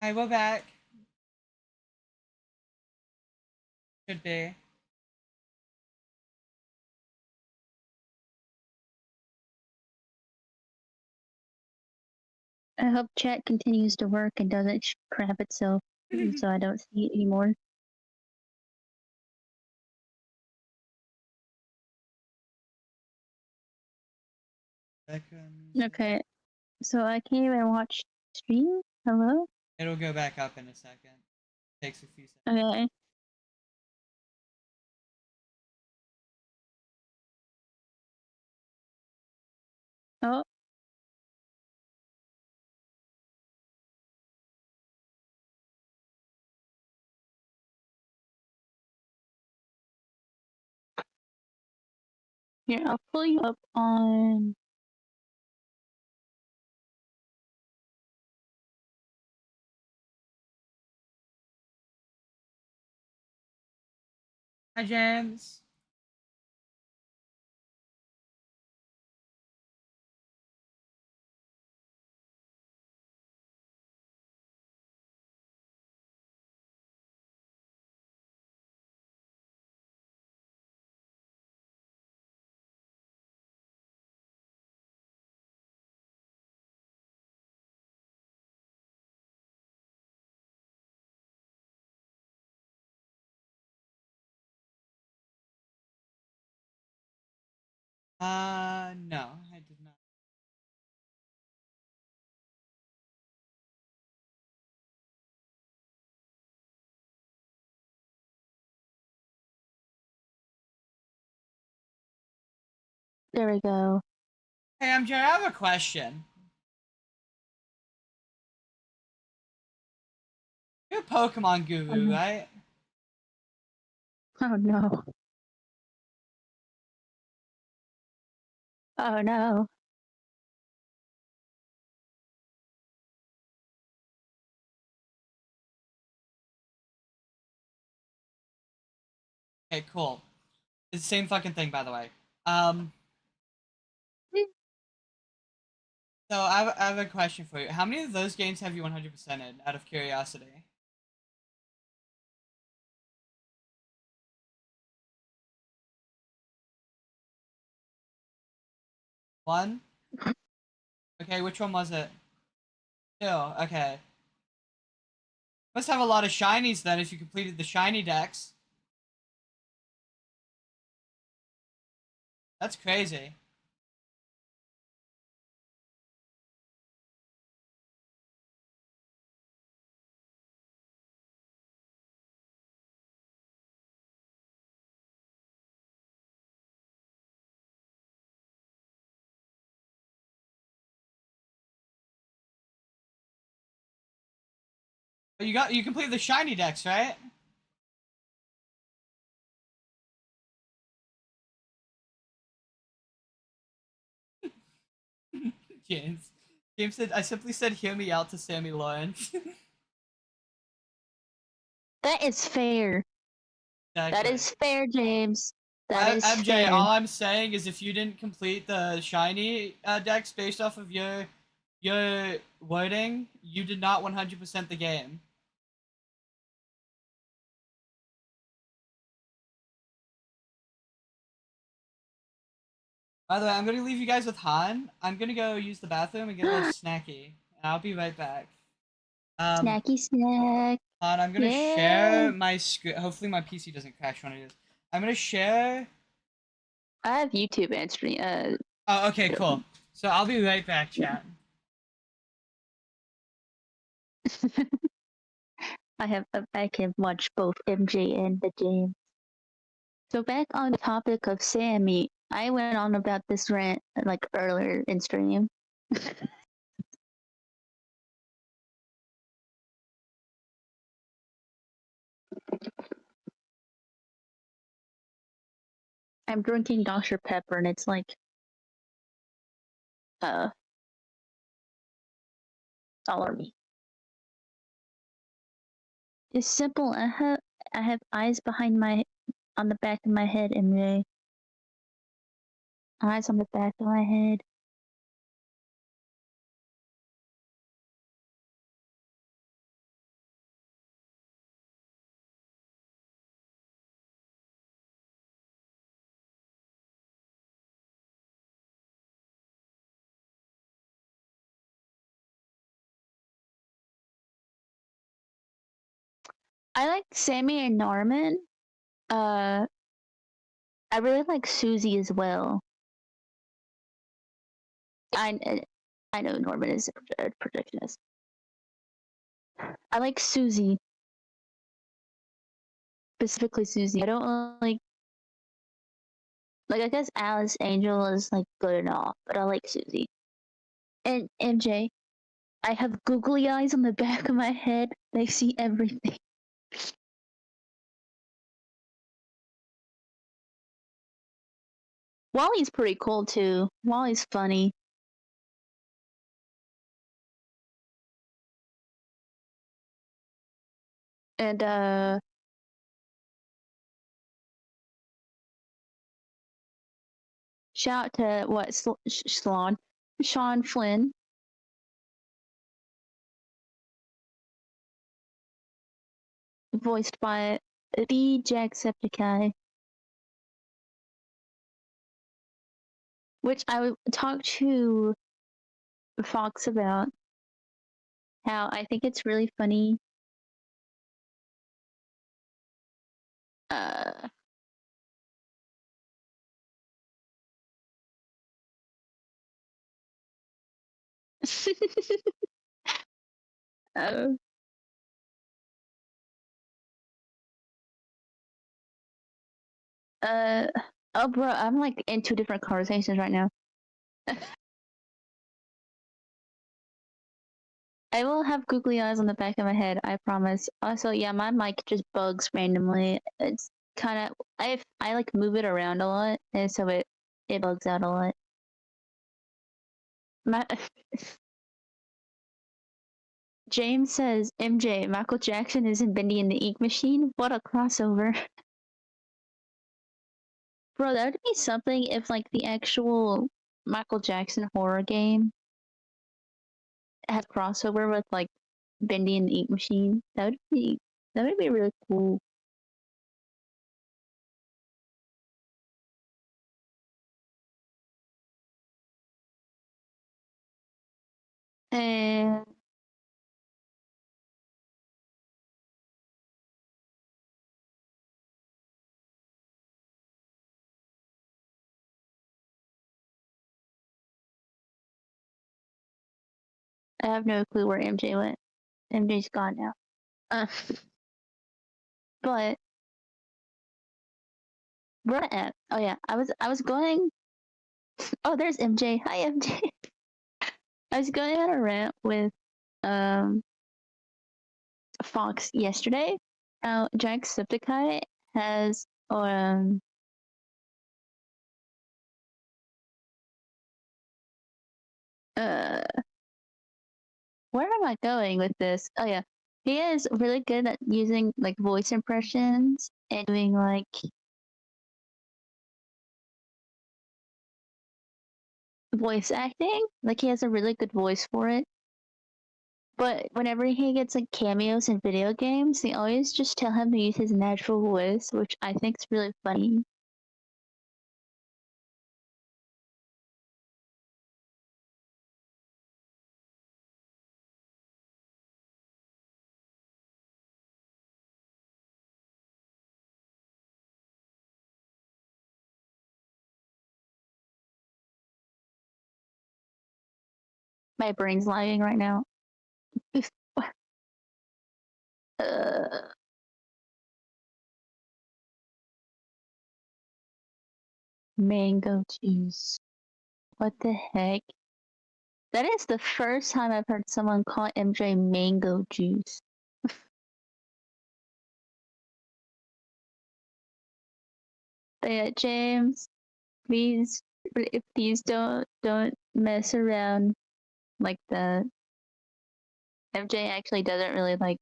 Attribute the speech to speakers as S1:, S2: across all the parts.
S1: Hi, we're back. Should be.
S2: I hope chat continues to work and doesn't crap itself so I don't see it anymore. Okay, so I can't even watch stream? Hello?
S1: It'll go back up in a second. Takes a few seconds.
S2: Okay. Oh. Here, I'll pull you up on...
S1: Hi, James. No, I did not.
S2: There we go.
S1: Hey, MJ, I have a question. You're a Pokemon guru, right?
S2: Oh no. Oh no.
S1: Okay, cool. It's the same fucking thing, by the way. Um, so I have a question for you. How many of those games have you 100%ed, out of curiosity? One? Okay, which one was it? Two, okay. Must have a lot of shinies then if you completed the shiny decks. That's crazy. But you completed the shiny decks, right? James. James said I simply said hear me out to Sammy Lawrence.
S2: That is fair. That
S1: Exactly.
S2: is fair, James. That
S1: Well,
S2: is
S1: MJ,
S2: fair.
S1: all I'm saying is if you didn't complete the shiny decks based off of your wording, you did not 100% the game. By the way, I'm gonna leave you guys with Han. I'm gonna go use the bathroom and get a little snacky, and I'll be right back. Um,
S2: Snacky snack.
S1: Han, I'm gonna
S2: Yeah.
S1: share my screen. Hopefully, my PC doesn't crash when it is. I'm gonna share.
S2: I have YouTube answering.
S1: Oh, okay, cool. So I'll be right back, chat.
S2: I can watch both MJ and the James. So back on the topic of Sammy, I went on about this rant like earlier in stream. I'm drinking Dr. Pepper and it's like all over me. It's simple. I have eyes behind my on the back of my head, MJ. Eyes on the back of my head. I like Sammy and Norman. I really like Susie as well. I know Norman is a projectionist. I like Susie, specifically Susie. I don't like. I guess Alice Angel is like good enough, but I like Susie and MJ. I have googly eyes on the back of my head. They see everything. Wally's pretty cool too. Wally's funny. And shout out to what Sean Flynn, voiced by the Jacksepticeye, which I would talk to Fox about how I think it's really funny. Uh, uh, uh, oh, bro, I'm like in two different conversations right now. I will have googly eyes on the back of my head, I promise. Also, yeah, my mic just bugs randomly. It's kind of I like move it around a lot, and so it bugs out a lot. My James says, MJ, Michael Jackson is in Bendy and the Ink Machine. What a crossover. Bro, that would be something if like the actual Michael Jackson horror game had crossover with like Bendy and the Ink Machine. That would be really cool. And I have no clue where MJ went. MJ's gone now. Uh, but where at? Oh yeah, I was going. Oh, there's MJ. Hi MJ. I was going on a rant with um Fox yesterday. Jacksepticeye has uh where am I going with this? Oh yeah. He is really good at using like voice impressions and doing like voice acting. Like he has a really good voice for it. But whenever he gets like cameos in video games, they always just tell him to use his natural voice, which I think is really funny. My brain's lagging right now. uh, mango juice. What the heck? That is the first time I've heard someone call MJ mango juice. But yeah, James, please don't mess around like that. MJ actually doesn't really like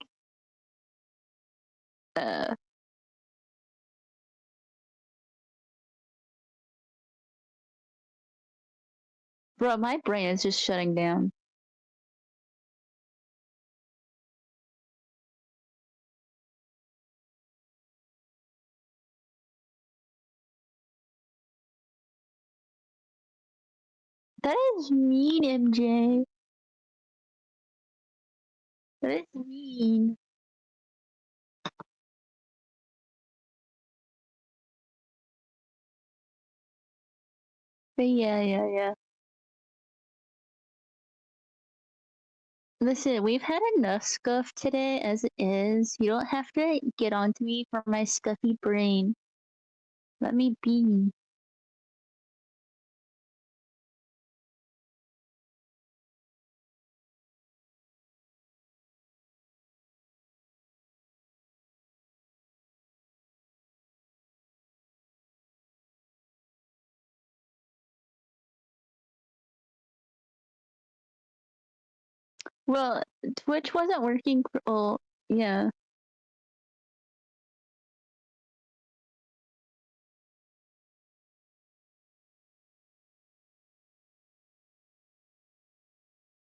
S2: uh bro, my brain is just shutting down. That is mean, MJ. That is mean. Yeah. Listen, we've had enough scuff today as it is. You don't have to get onto me for my scuffy brain. Let me be. Well, Twitch wasn't working. Well, yeah.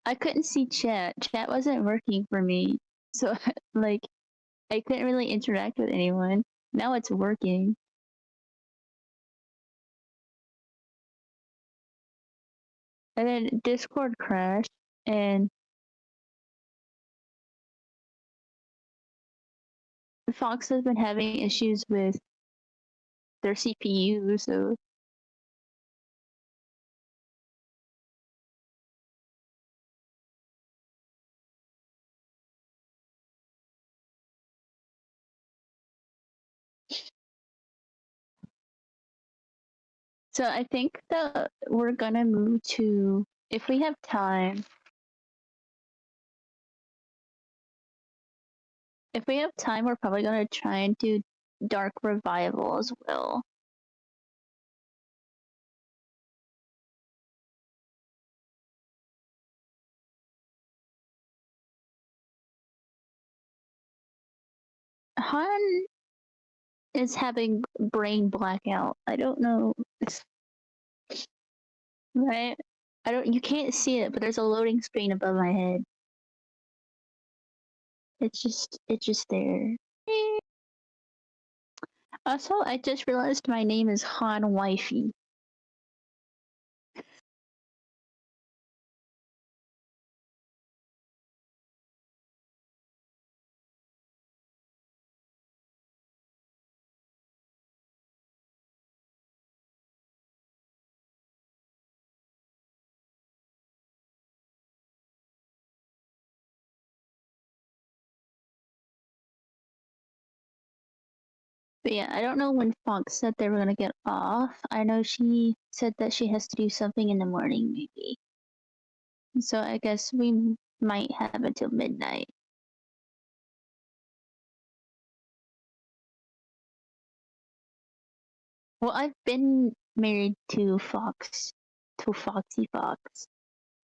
S2: I couldn't see chat. Chat wasn't working for me. So, like, I couldn't really interact with anyone. Now it's working. And then Discord crashed, and Fox has been having issues with their CPU, so I think that we're gonna move to, if we have time, we're probably gonna try and do Dark Revival as well. Han is having brain blackout. I don't know. Right? I don't. You can't see it, but there's a loading screen above my head. It's just there. Also, I just realized my name is Han Wifey. But yeah, I don't know when Fox said they were gonna get off. I know she said that she has to do something in the morning, maybe. So I guess we might have until midnight. Well, I've been married to Foxy Fox.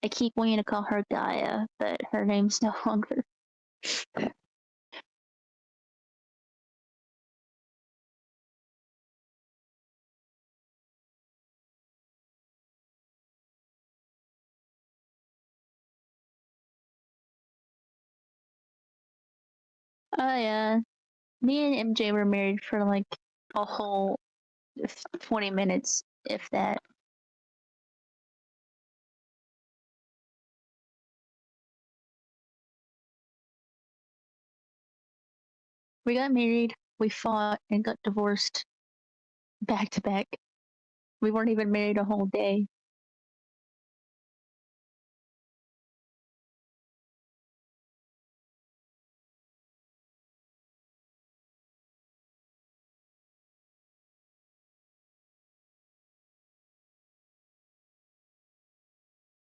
S2: I keep wanting to call her Gaia, but her name's no longer. Oh yeah, me and MJ were married for like a whole 20 minutes, if that. We got married, we fought, and got divorced back to back. We weren't even married a whole day.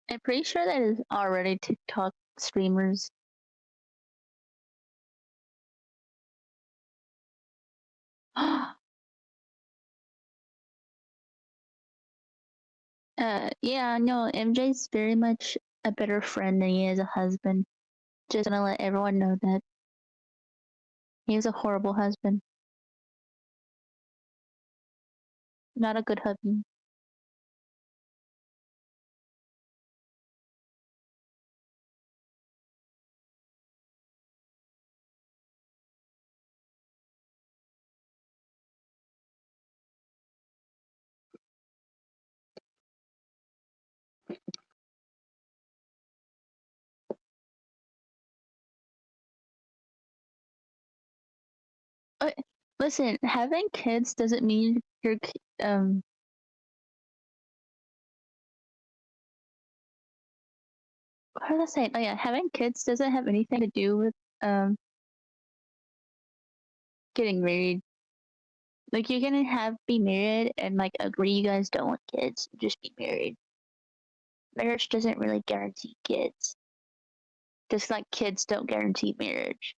S2: I'm pretty sure that is already TikTok streamers. Yeah, no, MJ's very much a better friend than he is a husband. Just gonna let everyone know that he was a horrible husband, not a good husband. Uh, Listen, having kids doesn't mean you're what was I saying? Oh yeah, having kids doesn't have anything to do with getting married. Like you're gonna be married and like agree you guys don't want kids, just be married. Marriage doesn't really guarantee kids. Just like kids don't guarantee marriage.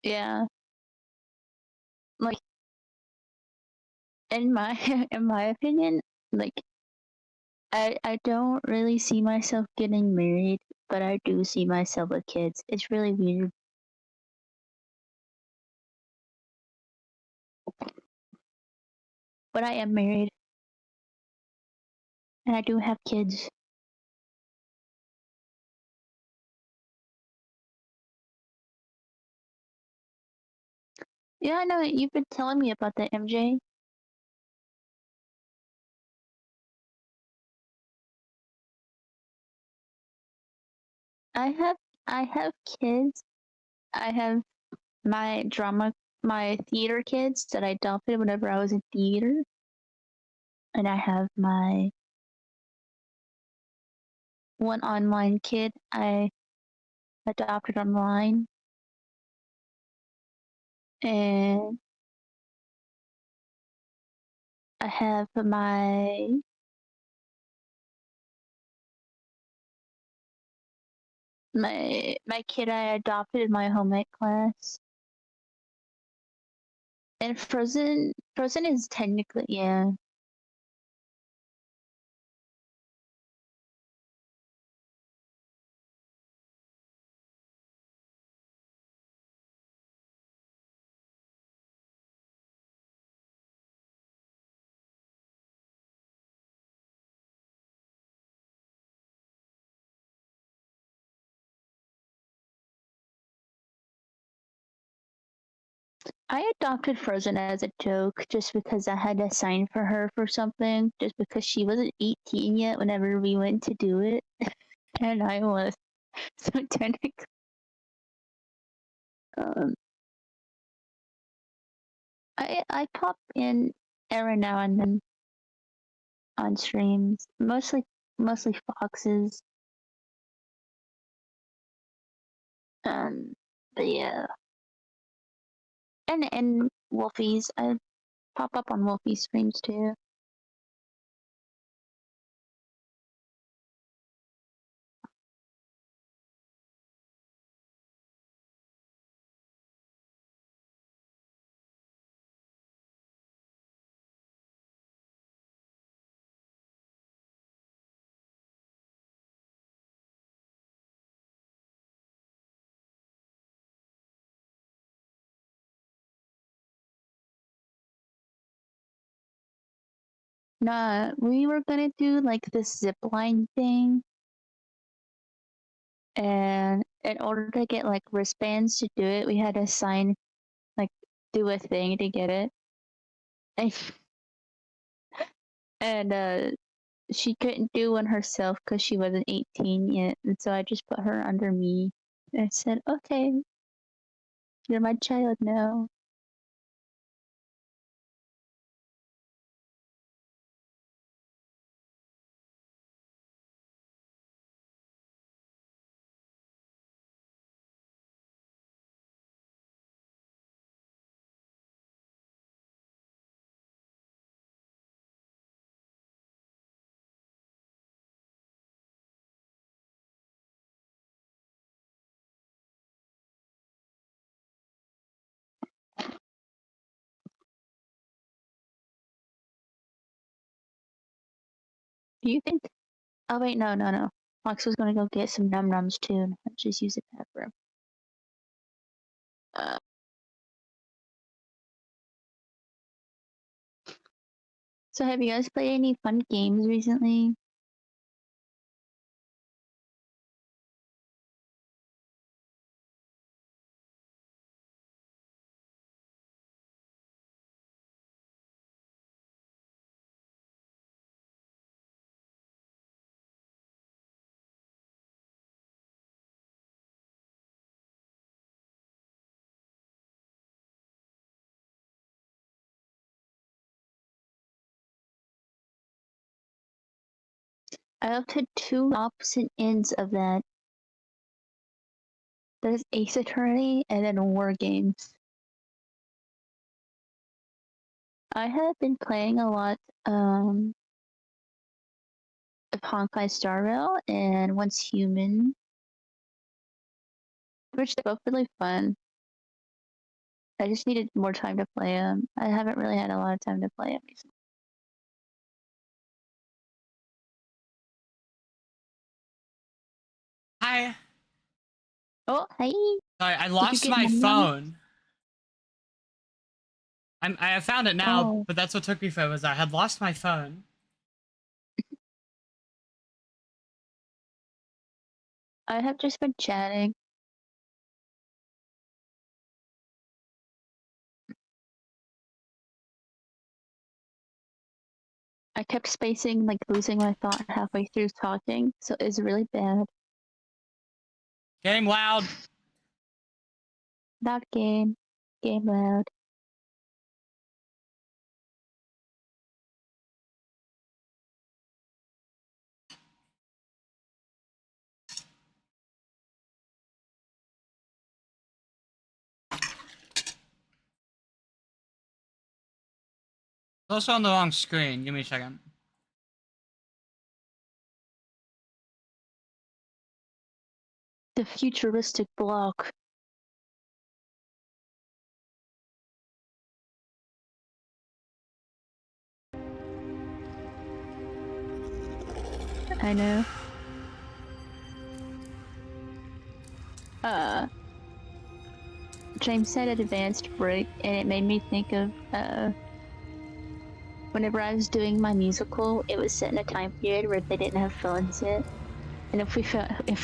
S2: Yeah. Like in my in my opinion, like I don't really see myself getting married, but I do see myself with kids. It's really weird. But I am married and I do have kids. Yeah, I know you've been telling me about that, MJ. I have I have kids. I have my theater kids that I adopted whenever I was in theater, and I have my one online kid I adopted online, and I have my kid I adopted in my home ec class. And Frozen is technically, yeah. I adopted Frozen as a joke just because I had to sign for her for something, just because she wasn't 18 yet whenever we went to do it, and I was. So technically, um, I pop in every now and then on streams, mostly foxes. But yeah, and Wolfies. I pop up on Wolfie streams too. Nah, we were gonna do like this zip line thing, and in order to get like wristbands to do it, we had to sign like do a thing to get it. And, and she couldn't do one herself because she wasn't 18 yet, and so I just put her under me. And I said, "Okay, you're my child now." Do you think? Oh wait, no, no, no. Fox was gonna go get some num nums too, and just use the bathroom. Uh, so have you guys played any fun games recently? I looked at two opposite ends of that. There's Ace Attorney and then War Games. I have been playing a lot of Honkai Star Rail and Once Human, which are both really fun. I just needed more time to play them. I haven't really had a lot of time to play them recently.
S1: Hi.
S2: Oh, hey!
S1: Sorry, I lost
S2: get
S1: my
S2: money on it?
S1: phone. I found it now,
S2: Oh.
S1: but that's what took me for was I had lost my phone.
S2: I have just been chatting. I kept spacing, like losing my thought halfway through talking, so it's really bad.
S1: Game loud.
S2: Not game. Game loud.
S1: It's also on the wrong screen. Give me a second.
S2: The futuristic block. I know. James said at advanced break, and it made me think of whenever I was doing my musical, it was set in a time period where they didn't have phones yet. And if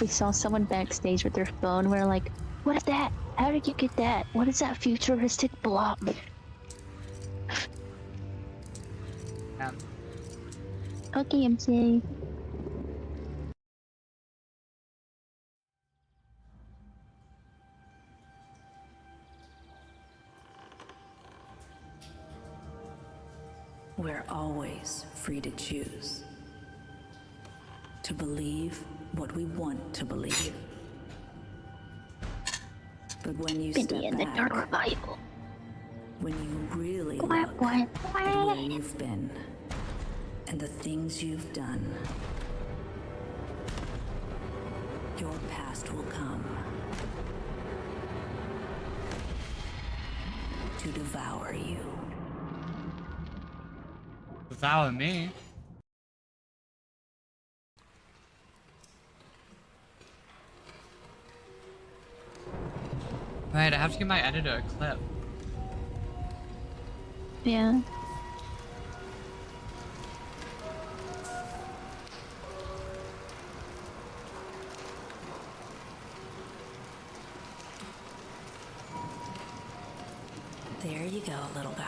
S2: we saw someone backstage with their phone, we're like, "What is that? How did you get that? What is that futuristic block?"
S1: Yeah.
S2: Okay, MC.
S3: We're always free to choose. To believe what we want to believe. But when you step
S2: in the
S3: back,
S2: Dark Bible.
S3: when you really
S2: Why,
S3: look
S2: why,
S3: at
S2: why?
S3: where you've been and the things you've done, your past will come to devour you.
S1: Devour me. Right, I have to give my editor a clip.
S2: Yeah.
S3: There you go, little guy.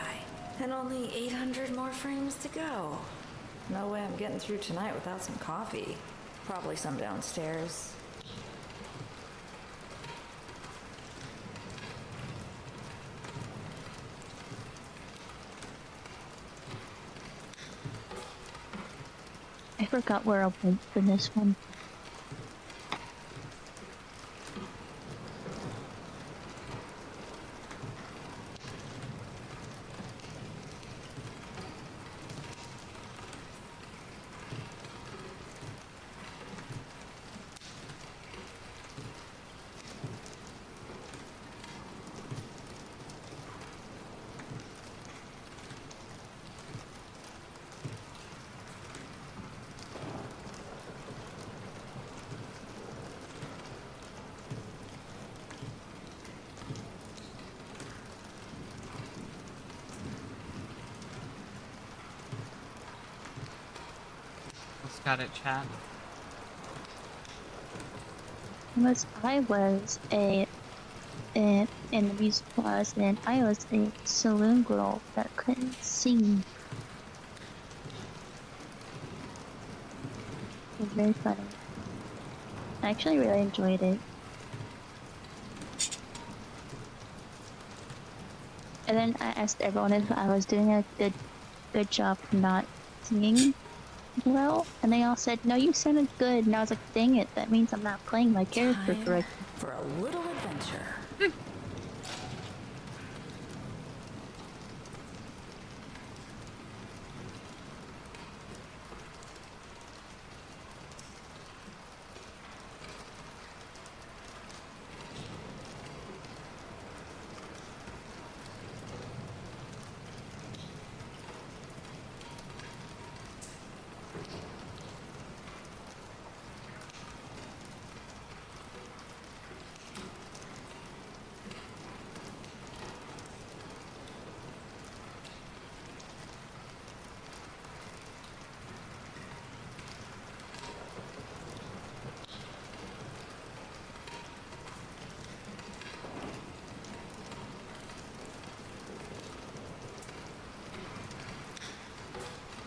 S4: And only 800 more frames to go. No way I'm getting through tonight without some coffee. Probably some downstairs.
S2: I forgot where I went for this one.
S1: Let's got it, chat.
S2: I was in the musical I was in, I was a saloon girl that couldn't sing. It was very funny. I actually really enjoyed it. And then I asked everyone if I was doing a good job not singing, well, and they all said, no, you sounded good. And I was like, dang it, that means I'm not playing my character
S3: Time
S2: correctly.
S3: for a little adventure.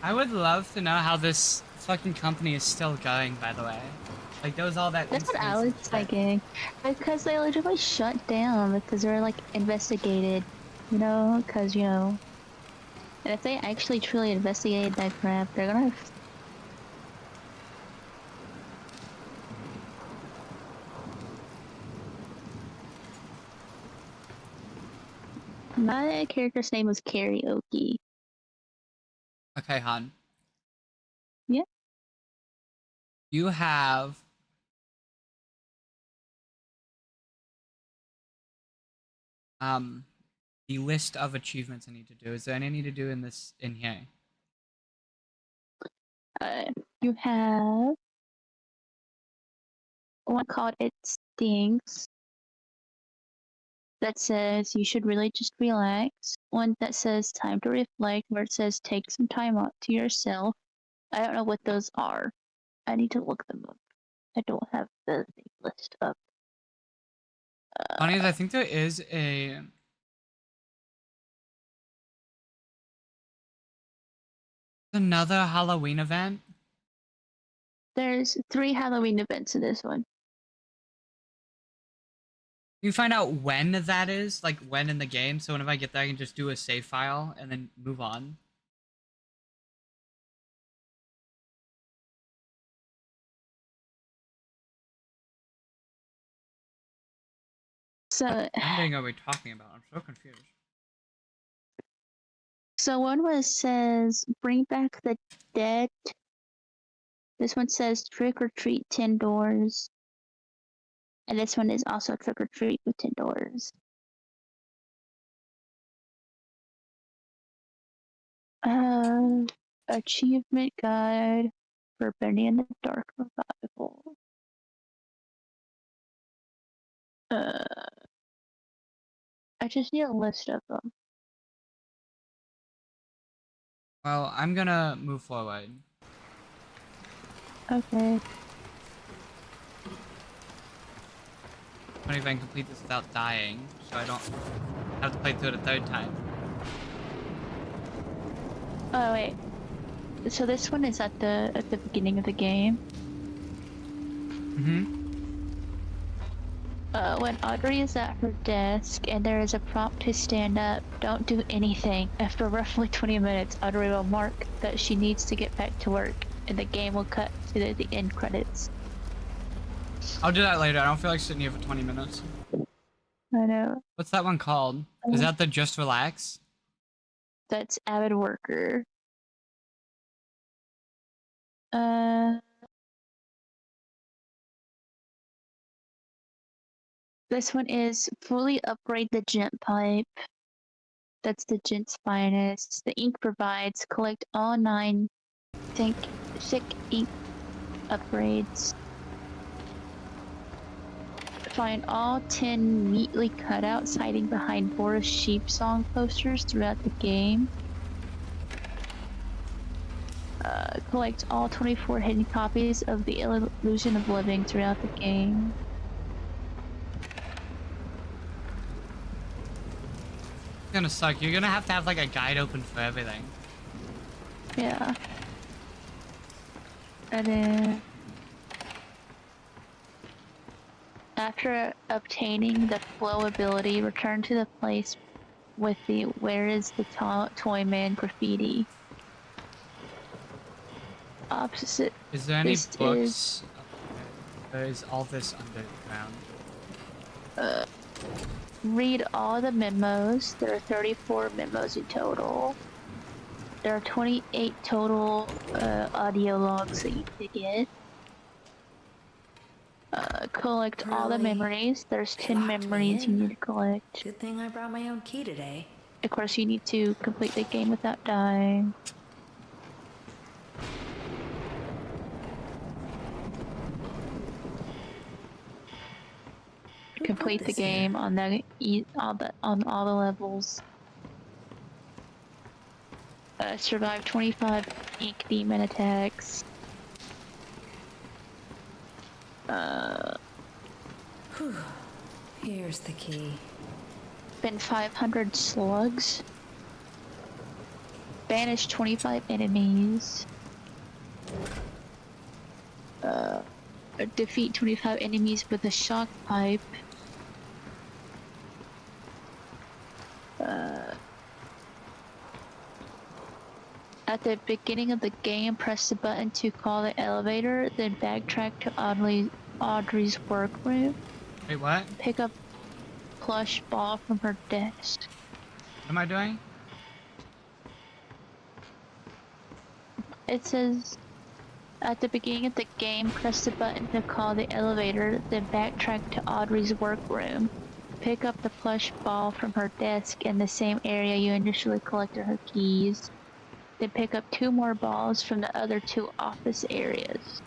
S1: I would love to know how this fucking company is still going, by the way. Like, there was all that
S2: That's what I
S1: incidents
S2: was
S1: and shit.
S2: thinking. Because they literally shut down because they were like investigated, you know? Because, you know. And if they actually truly investigated that crap, they're gonna. My character's name was Karaoke.
S1: Okay, hon.
S2: Yeah.
S1: You have the list of achievements I need to do. Is there any I need to do in this in here?
S2: Uh, you have one called It Stinks that says you should really just relax. One that says time to reflect, where it says take some time out to yourself. I don't know what those are. I need to look them up. I don't have the list up.
S1: Funny is, I think there is another Halloween event.
S2: There's 3 Halloween events in this one.
S1: You find out when that is, like when in the game, so whenever I get there, I can just do a save file and then move on.
S2: So,
S1: What ending are we talking about? I'm so confused.
S2: so one says bring back the dead. This one says trick or treat 10 doors. And this one is also trick or treat with 10 doors. Achievement guide for Benny and the Dark Revival. I just need a list of them.
S1: Well, I'm gonna move forward.
S2: Okay.
S1: I don't even complete this without dying, so I don't have to play through it a third time.
S2: Oh wait. So this one is at the beginning of the game.
S1: Mm-hmm.
S2: When Audrey is at her desk and there is a prompt to stand up, don't do anything. After roughly 20 minutes, Audrey will mark that she needs to get back to work, and the game will cut to the end credits.
S1: I'll do that later. I don't feel like sitting here for 20 minutes.
S2: I know.
S1: What's that one called? Is that the Just Relax?
S2: That's Avid Worker. This one is fully upgrade the gent pipe. That's the gent's finest. The ink provides collect all 9 thick ink upgrades. Find all 10 neatly cutouts hiding behind Boris Sheep song posters throughout the game. Collect all 24 hidden copies of The Illusion of Living throughout the game.
S1: It's gonna suck. You're gonna have to have like a guide open for everything.
S2: Yeah. And then after obtaining the flow ability, return to the place with the "Where is the Toy Man" graffiti. opposite.
S1: Is there any
S2: This
S1: books?
S2: is
S1: There is all this underground.
S2: read all the memos. There are 34 memos in total. There are 28 total audio logs that you could get. Collect all the
S4: Really?
S2: memories. There's
S4: They
S2: 10
S4: locked me
S2: memories you
S4: in.
S2: need to collect.
S4: Good thing I brought my own key today.
S2: Of course, you need to complete the game without dying.
S4: Who
S2: Complete
S4: put
S2: the
S4: this here?
S2: game on on all the levels. Survive 25 ink demon attacks.
S4: Whew. Here's the key.
S2: Spend 500 slugs. Banish 25 enemies. Defeat 25 enemies with a shock pipe. At the beginning of the game, press the button to call the elevator, then backtrack to Audrey's workroom.
S1: Wait, what?
S2: Pick up plush ball from her desk.
S1: What am I doing?
S2: It says, at the beginning of the game, press the button to call the elevator, then backtrack to Audrey's workroom. Pick up the plush ball from her desk in the same area you initially collected her keys. Then pick up 2 more balls from the other 2 office areas.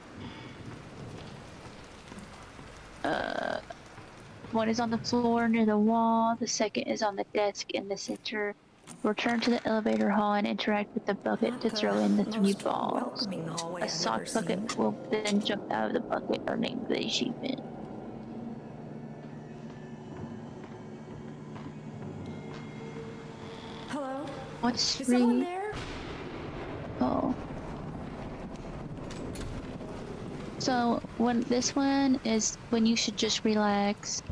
S2: One is on the floor near the wall, the second is on the desk in the center. Return to the elevator hall and interact with the bucket
S4: Not
S2: to throw in the 3
S4: most
S2: balls.
S4: welcoming hallway
S2: A
S4: I've
S2: sock
S4: ever
S2: bucket
S4: seen.
S2: will then jump out of the bucket, earning the achievement.
S4: Hello?
S2: What's
S4: Is someone
S2: free?
S4: there?
S2: Oh. So when this one is when you should just relax.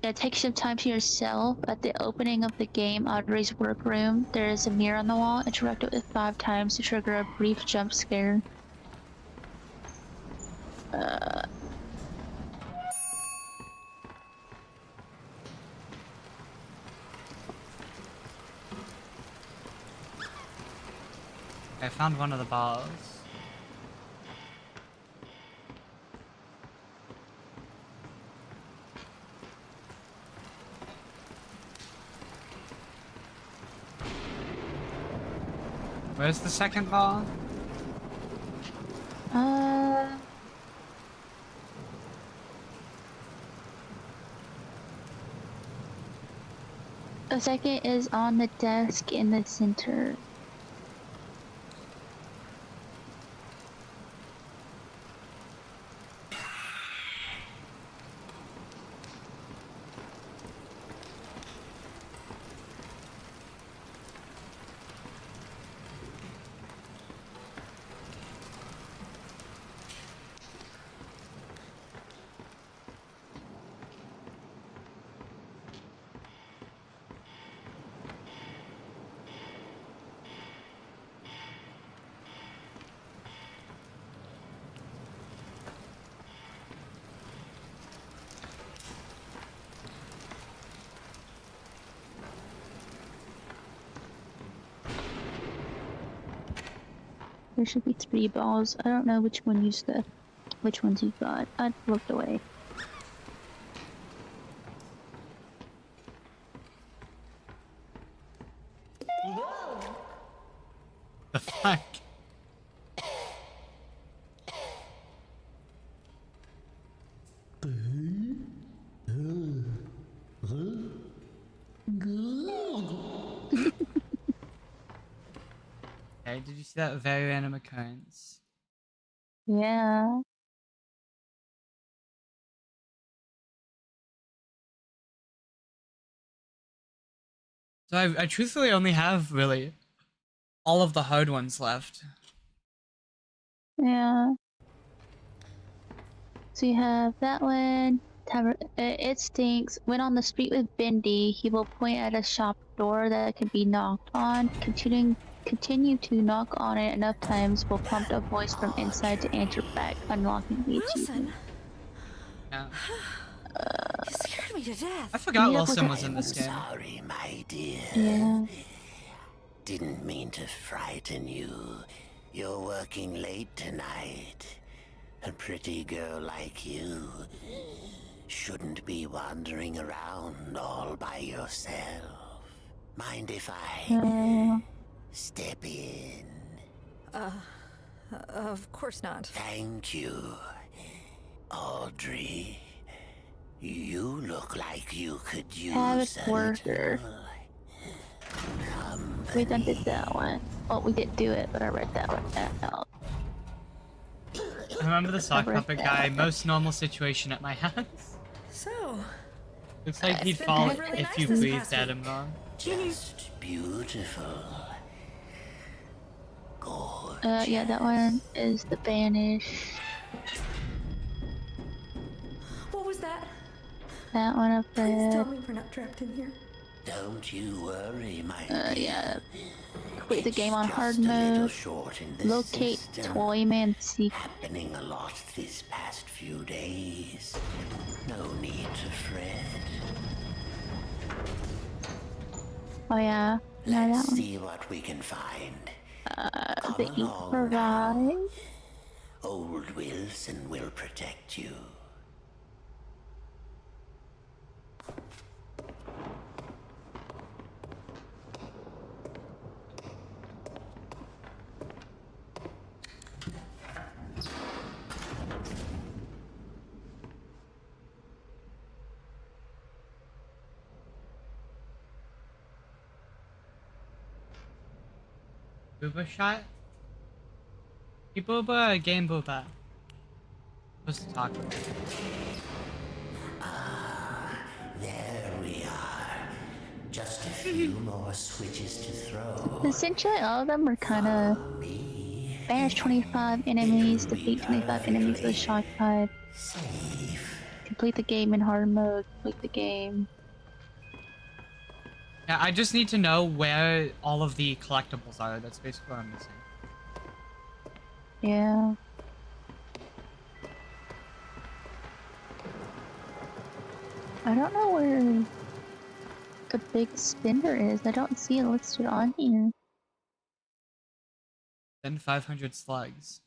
S2: Yeah, take some time to yourself. At the opening of the game, Audrey's workroom, there is a mirror on the wall. Interact with it 5 times to trigger a brief jump scare.
S1: I found one of the balls. Where's the second ball?
S2: The second is on the desk in the center. There should be 3 balls. I don't know which ones you got. I looked away.
S1: The fuck? Okay, did you see that very random occurrence?
S2: Yeah.
S1: So I truthfully only have really all of the hard ones left.
S2: Yeah. So you have that one, tavern. It stinks. When on the street with Bendy, he will point at a shop door that can be knocked on. Continue to knock on it enough times will prompt a voice from inside to answer back, unlocking the achievement.
S4: Wilson,
S1: Yeah.
S4: you scared me to death.
S1: I forgot
S2: Meet up with
S1: Wilson
S2: a-
S1: was in this game.
S5: Sorry, my dear.
S2: Yeah.
S5: Didn't mean to frighten you. You're working late tonight. A pretty girl like you shouldn't be wandering around all by yourself. Mind if I step in?
S4: Of course not.
S5: Thank you. Audrey, you look like you could use
S2: Avid
S5: a
S2: worker.
S5: little
S2: We done did that one. Well, we didn't do it, but I read that one out.
S1: I remember the sock
S2: Cover
S1: puppet
S2: that.
S1: guy. Most normal situation at my house.
S4: So,
S1: Looks like
S4: It's
S1: he'd
S4: been
S1: fall
S4: really
S1: if
S4: nice
S1: you
S4: this
S1: breathed
S4: past
S1: at
S4: week.
S1: him wrong.
S5: just beautiful. Gorgeous.
S2: Yeah, that one is the Banish.
S4: what was that?
S2: That one up
S4: Please tell
S2: there.
S4: me we're not trapped in here.
S5: Don't you worry, my dear.
S2: Yeah. Complete the
S5: It's
S2: game on
S5: just
S2: hard
S5: a little
S2: mode.
S5: short in the
S2: Locate
S5: system.
S2: Toyman secret.
S5: Happening a lot this past few days. No need to fret.
S2: Oh yeah. No,
S5: Let's
S2: that one.
S5: see what we can find.
S2: The
S5: Come
S2: ink
S5: along now.
S2: provide.
S5: Old Wilson will protect you.
S1: Booba shot? Hey Booba, game Booba. Supposed to talk.
S5: There we are. Just a few more switches to throw.
S2: Essentially, all of them are kind of banish 25 enemies, defeat 25 enemies with a shock pipe,
S5: Safe.
S2: complete the game in hard mode, complete the game.
S1: Yeah, I just need to know where all of the collectibles are. That's basically what I'm missing.
S2: Yeah. I don't know where the big spender is. I don't see it listed on here.
S1: Then 500 slugs.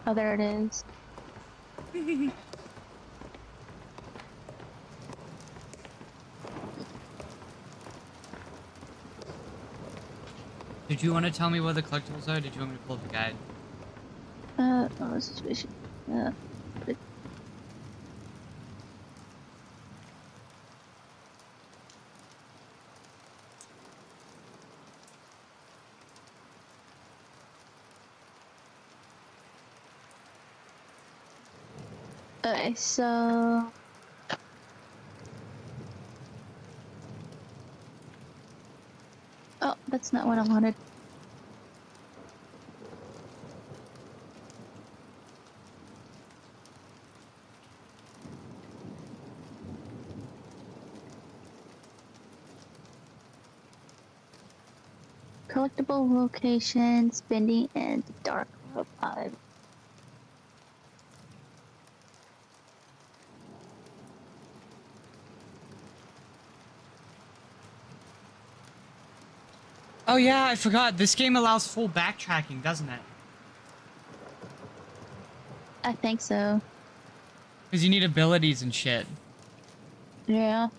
S2: Oh, there it is.
S1: Did you want to tell me where the collectibles are? Or did you want me to pull up the guide?
S2: Oh, this is vision. But okay, so oh, that's not what I wanted. Collectible location, spending, and dark vibe.
S1: Oh yeah, I forgot. This game allows full backtracking, doesn't it?
S2: I think so.
S1: Because you need abilities and shit.
S2: Yeah.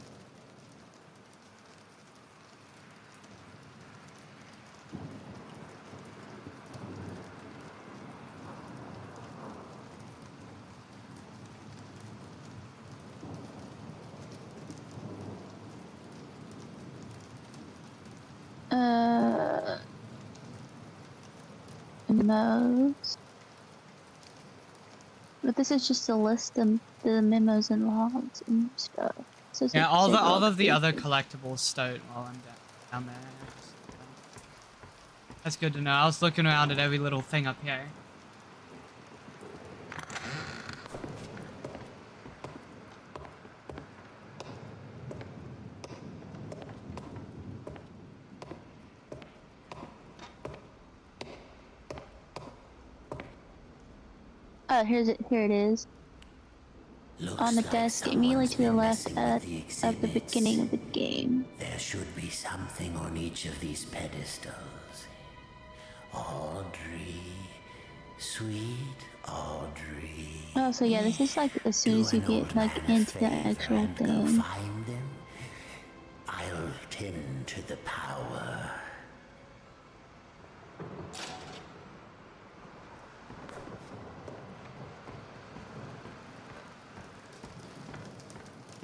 S2: Memos. But this is just a list of the memos and logs and stuff. So it's
S1: Yeah,
S2: like
S1: all
S2: several
S1: of the other
S2: pages.
S1: collectibles start while I'm down there. That's good to know. I was looking around at every little thing up here.
S2: Oh, here it is.
S5: Looks
S2: On the
S5: like
S2: desk, immediately
S5: someone's
S2: to the
S5: been
S2: left
S5: messing with the
S2: of the
S5: exhibits.
S2: beginning of the game.
S5: There should be something on each of these pedestals. Audrey, sweet Audrey.
S2: Oh, so yeah, this is like as soon
S5: Do
S2: as you
S5: an
S2: get
S5: old
S2: like
S5: man a
S2: into the
S5: favor
S2: actual
S5: and go
S2: thing.
S5: find them. I'll tend to the power.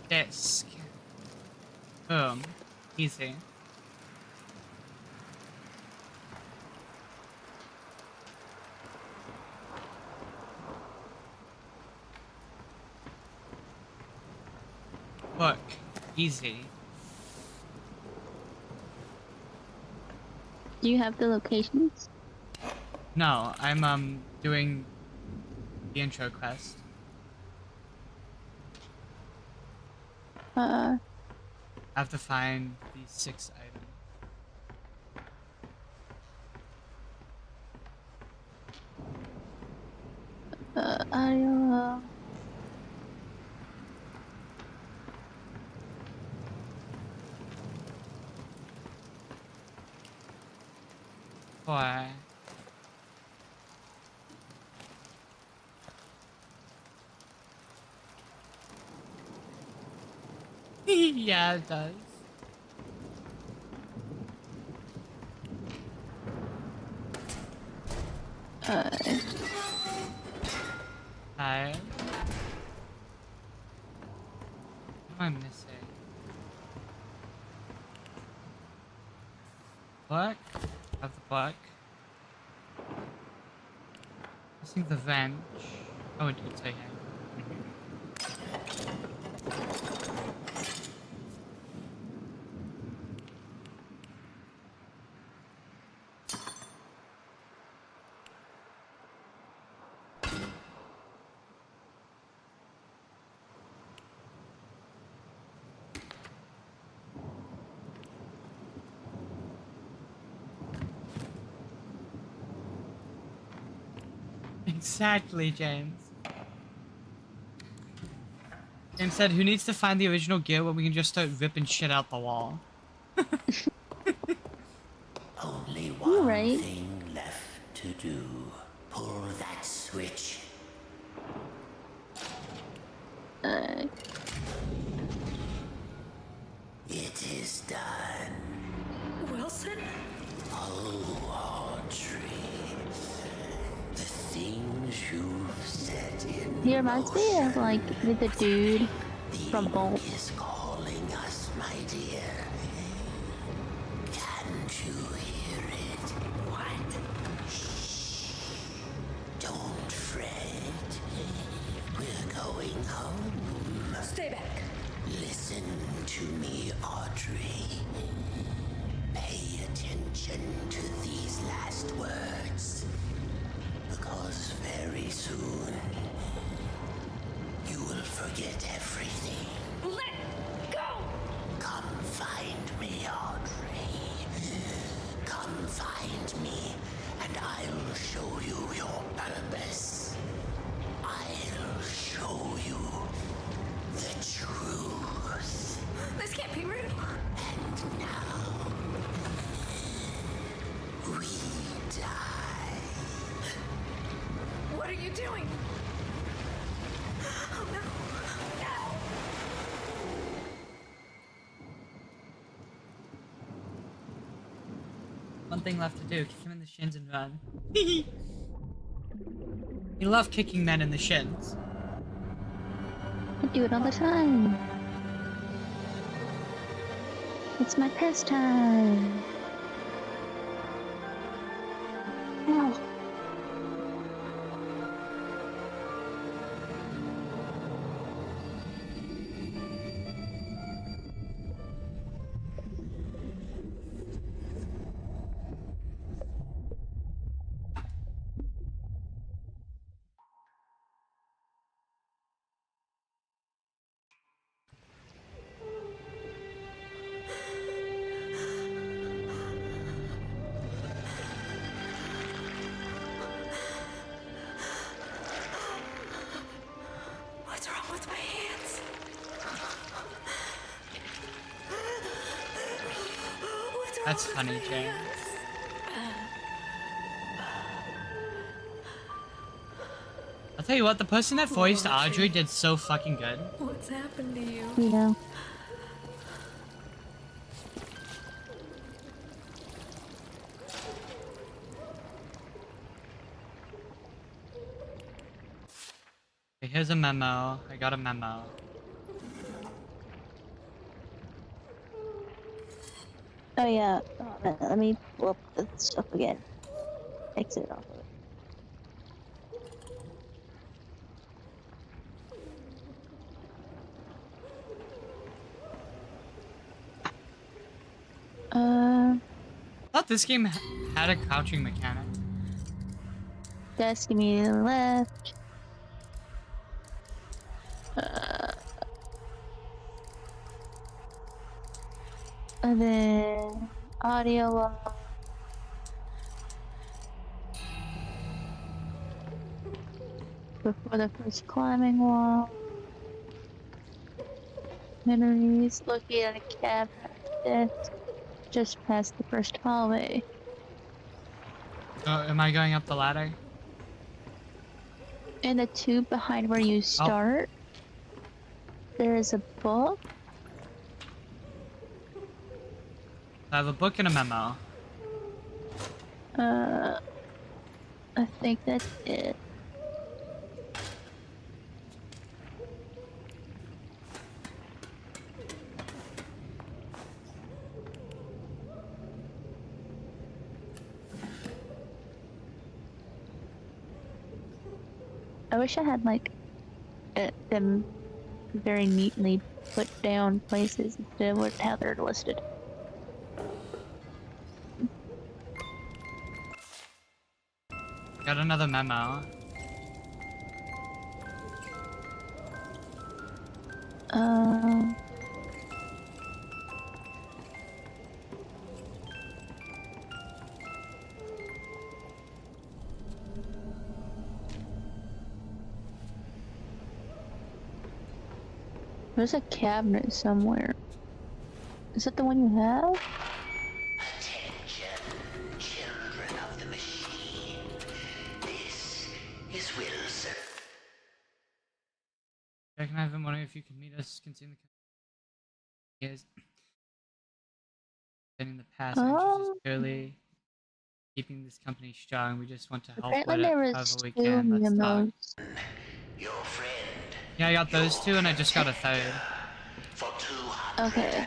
S1: Disc. Boom. Easy. Look. Easy.
S2: Do you have the locations?
S1: No, I'm doing the intro quest. I have to find these 6 items.
S2: I
S1: Boy. Yeah, it does. Hi. What am I missing? Black? Have the black. Missing the vent. Oh, it's okay. Exactly, James. James said, who needs to find the original gear when we can just start ripping shit out the wall?
S5: Only
S2: You're
S5: one
S2: right.
S5: thing left to do. Pull that switch. It is done.
S4: Wilson?
S5: Oh, Audrey. The things you've set in
S2: He reminds me of like the dude from Bolt.
S5: is calling us, my dear. Can't you hear it?
S4: What?
S5: Don't fret. We're going home.
S4: Stay back.
S5: Listen to me, Audrey. Pay attention to these last words. Because very soon, you will forget everything.
S4: Let go!
S5: Come find me, Audrey. Come find me, and I'll show you your purpose. I'll show you the truth.
S4: This can't be real.
S5: And now, we die.
S4: What are you doing? Oh no. No!
S1: One thing left to do, kick him in the shins and run. You love kicking men in the shins.
S2: I do it all the time. It's my pastime. Oh.
S1: That's funny, James. I'll tell you what, the person that voiced Audrey did so fucking good.
S4: What's happened to you?
S2: Yeah.
S1: Okay, here's a memo. I got a memo.
S2: Oh yeah. Oh, man, let me pull up the stuff again. Exit off of it.
S1: I thought this game had a crouching mechanic.
S2: Desk immediately left. And then audio log. Before the first climbing wall. Memories located on a cabinet desk just past the first hallway.
S1: Oh, am I going up the ladder?
S2: In the tube behind where you start, there is a book.
S1: I have a book and a memo.
S2: I think that's it. I wish I had like them very neatly put down places instead of how they're listed.
S1: Got another memo.
S2: There's a cabinet somewhere. Is that the one you have?
S5: Attention, children of the machine. This is Wilson.
S1: Jack and I have been wondering if you could meet us, consume the yes. Getting the past just purely keeping this company strong. We just want to help
S2: Apparently
S1: with it
S2: there was
S1: however we
S2: two
S1: can. Let's talk.
S2: memos.
S5: Your friend.
S1: Yeah, I got those two and I just got a third.
S5: For 211
S2: Okay.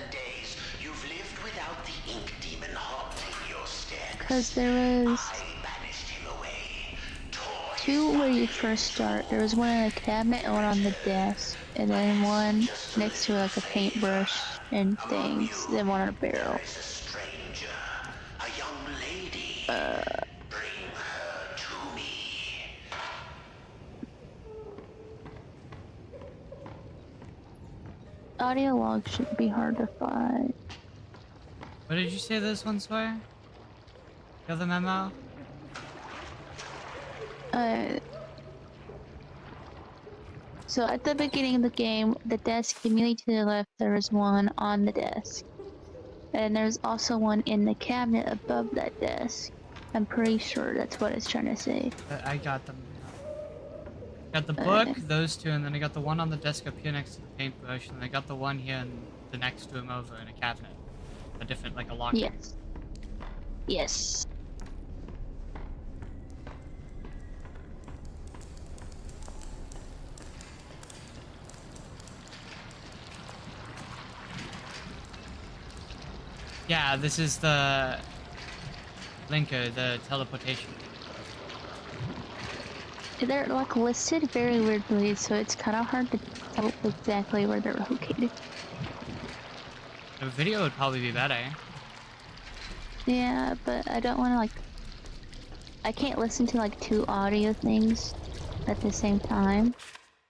S5: days, you've lived without the ink demon haunting your stead.
S2: Because there was
S5: I banished him away. Tore his
S2: two where you
S5: body
S2: first start. There was one in a cabinet and one on the desk. And then one next to like a paintbrush and things. Then one on a barrel.
S5: is a stranger, a young lady. Bring her to me.
S2: Audio log shouldn't be hard to find.
S1: What did you say those ones were? The other memo?
S2: So at the beginning of the game, the desk immediately to the left, there was one on the desk. And there's also one in the cabinet above that desk. I'm pretty sure that's what it's trying to say.
S1: I got them. Got the book, those two, and then I got the one on the desk up here next to the paintbrush, and I got the one here and the next to him over in a cabinet. A different, like a locker.
S2: Yes. Yes.
S1: Yeah, this is the linker, the teleportation.
S2: They're like listed very weirdly, so it's kind of hard to tell exactly where they're located.
S1: The video would probably be better.
S2: Yeah, but I don't want to like... I can't listen to like two audio things at the same time.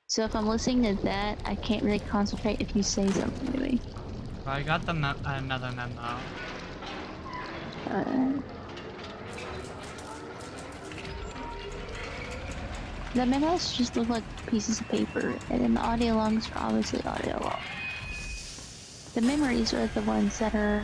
S2: So if I'm listening to that, I can't really concentrate if you say something to me.
S1: Well, I got the another memo.
S2: The memos just look like pieces of paper, and then the audio logs are obviously audio logs. The memories are the ones that are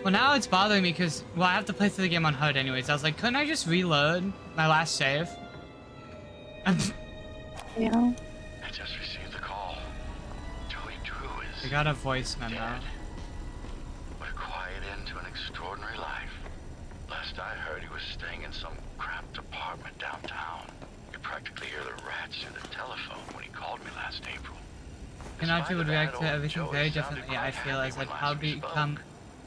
S1: Well, now it's bothering me because, well, I have to play through the game on HUD anyways. I was like, couldn't I just reload my last save?
S2: Yeah.
S6: I just received the call. Joey Drew is
S1: I got a voice memo.
S6: dead. What a quiet end to an extraordinary life. Last I heard, he was staying in some cramped apartment downtown. You practically hear the rats through the telephone when he called me last April.
S1: Kanachi would react to everything very differently, I feel, as I'd probably become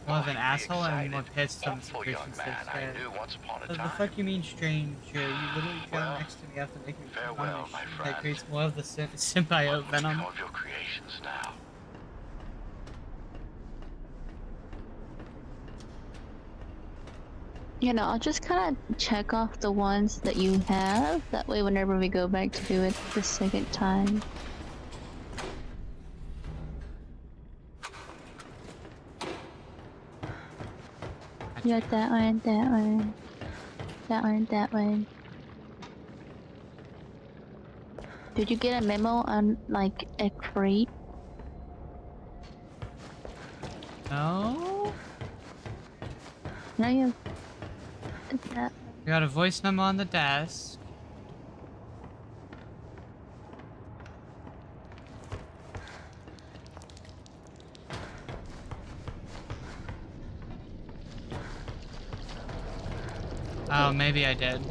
S1: more of an asshole and more pissed on the situation stays fair. What the fuck you mean strange? You literally fell next to me after making me feel on my shit. That creates more of the symbiote venom.
S6: Of your creations now.
S2: You know, I'll just kind of check off the ones that you have. That way, whenever we go back to do it the second time. You got that one, that one, that one, that one. Did you get a memo on, like, a crate?
S1: No?
S2: No, you that.
S1: We got a voice memo on the desk. Oh, maybe I did.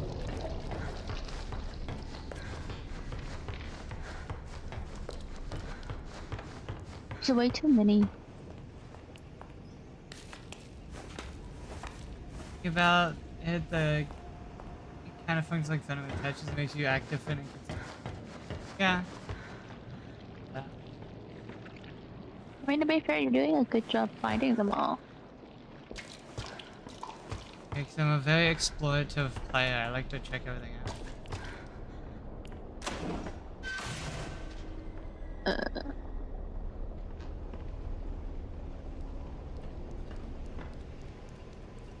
S2: There's way too many.
S1: Think about it, it kind of functions like venom. It touches, makes you active and yeah.
S2: I mean, to be fair, you're doing a good job finding them all.
S1: Because I'm a very explorative player. I like to check everything out.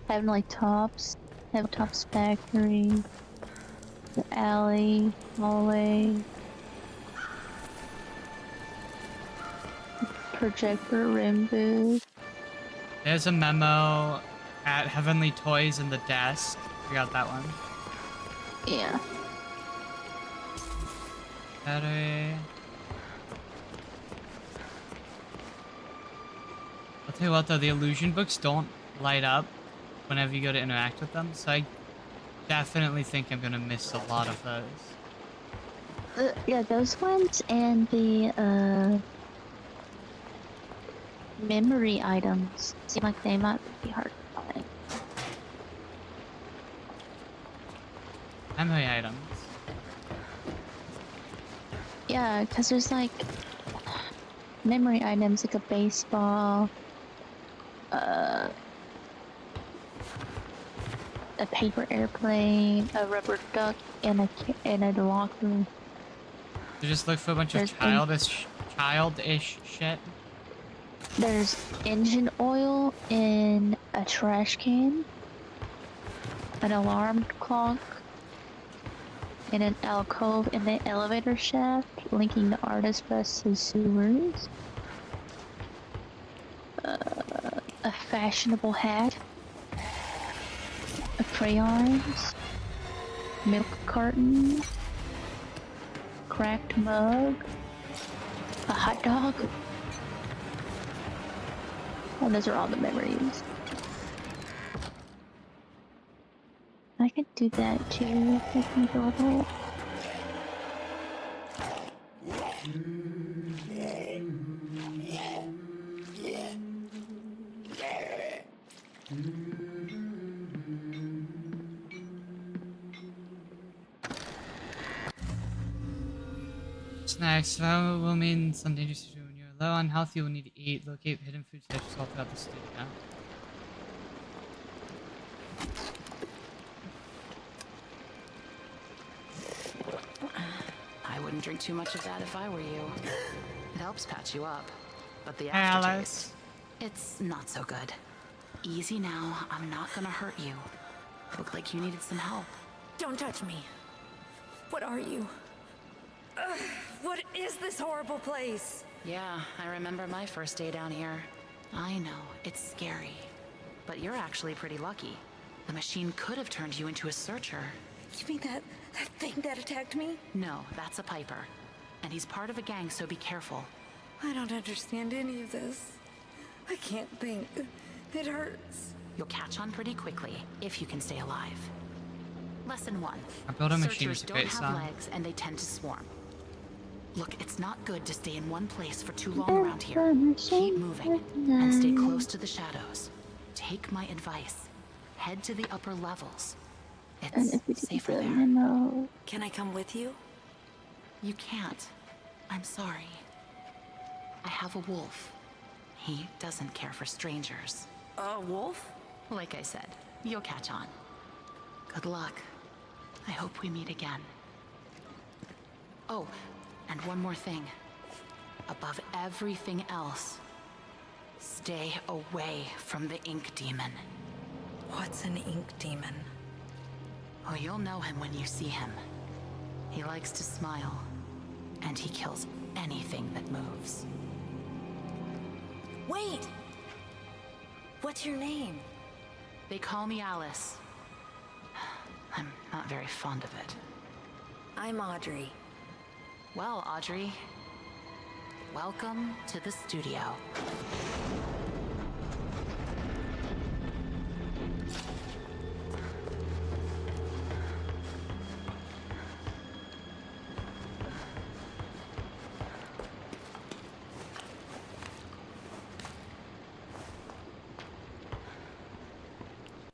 S2: Heavenly Tops, Heavenly Tops Factory, the alley, hallway, projector rim booth.
S1: There's a memo at Heavenly Toys in the desk. We got that one.
S2: Yeah.
S1: Battery. I'll tell you what though, the illusion books don't light up whenever you go to interact with them, so I definitely think I'm gonna miss a lot of those.
S2: Yeah, those ones and the memory items seem like they might be hard to find.
S1: Memory items.
S2: Yeah, because there's like memory items like a baseball, a paper airplane, a rubber duck, and a locker.
S1: You just look for a bunch of childish shit.
S2: There's engine oil in a trash can, an alarm clock, and an alcove in the elevator shaft linking the artist bus to sewers. A fashionable hat, a crayons, milk carton, cracked mug, a hot dog. Oh, those are all the memories. I could do that too. I can go there.
S1: Snacks. That will mean some dangerous situation. When you're low on health, you will need to eat. Locate hidden food stashes all throughout the studio.
S3: I wouldn't drink too much of that if I were you. It helps patch you up. But the
S1: Hey,
S3: aftertaste, it's not so good. Easy now, I'm not gonna hurt you. Looked like you needed some help.
S4: Don't touch me. What are you? Ugh, what is this horrible place?
S3: Yeah, I remember my first day down here. I know, it's scary.
S7: But you're actually pretty lucky. The machine could have turned you into a searcher.
S4: You mean that thing that attacked me?
S7: No, that's a Piper. And he's part of a gang, so be careful.
S4: I don't understand any of this. I can't think. It hurts.
S7: You'll catch on pretty quickly, if you can stay alive. Lesson 1.
S1: I built a machine
S7: Searchers
S1: with a
S7: don't
S1: great
S7: have
S1: song.
S7: legs, and they tend to swarm. Look, it's not good to stay in one place for too long around here. Keep moving, and stay close to the shadows. Take my advice. Head to the upper levels. It's safer there.
S4: Can I come with you?
S7: You can't. I'm sorry. I have a wolf. He doesn't care for strangers.
S4: A wolf?
S7: Like I said, you'll catch on. Good luck. I hope we meet again. Oh, and one more thing. Above everything else, stay away from the ink demon.
S4: What's an ink demon?
S7: Oh, you'll know him when you see him. He likes to smile, and he kills anything that moves.
S4: Wait! What's your name?
S7: They call me Alice. I'm not very fond of it.
S4: I'm Audrey.
S7: Well, Audrey, welcome to the studio.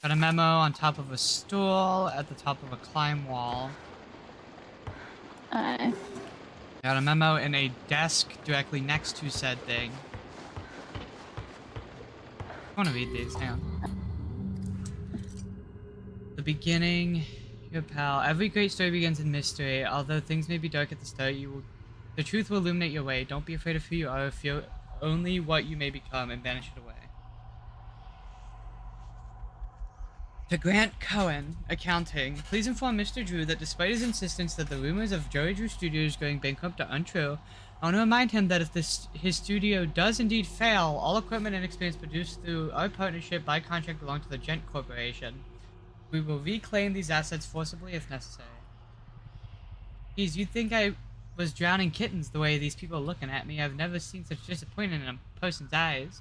S1: Got a memo on top of a stool at the top of a climb wall. Got a memo in a desk directly next to said thing. I want to read these. Hang on. The beginning, your pal. Every great story begins in mystery. Although things may be dark at the start, the truth will illuminate your way. Don't be afraid of who you are. Fear only what you may become and banish it away. To Grant Cohen, accounting, please inform Mr. Drew that despite his insistence that the rumors of Joey Drew Studios going bankrupt are untrue, I want to remind him that if his studio does indeed fail, all equipment and experience produced through our partnership by contract belong to the Gent Corporation. We will reclaim these assets forcibly if necessary. Geez, you'd think I was drowning kittens the way these people are looking at me. I've never seen such disappointment in a person's eyes.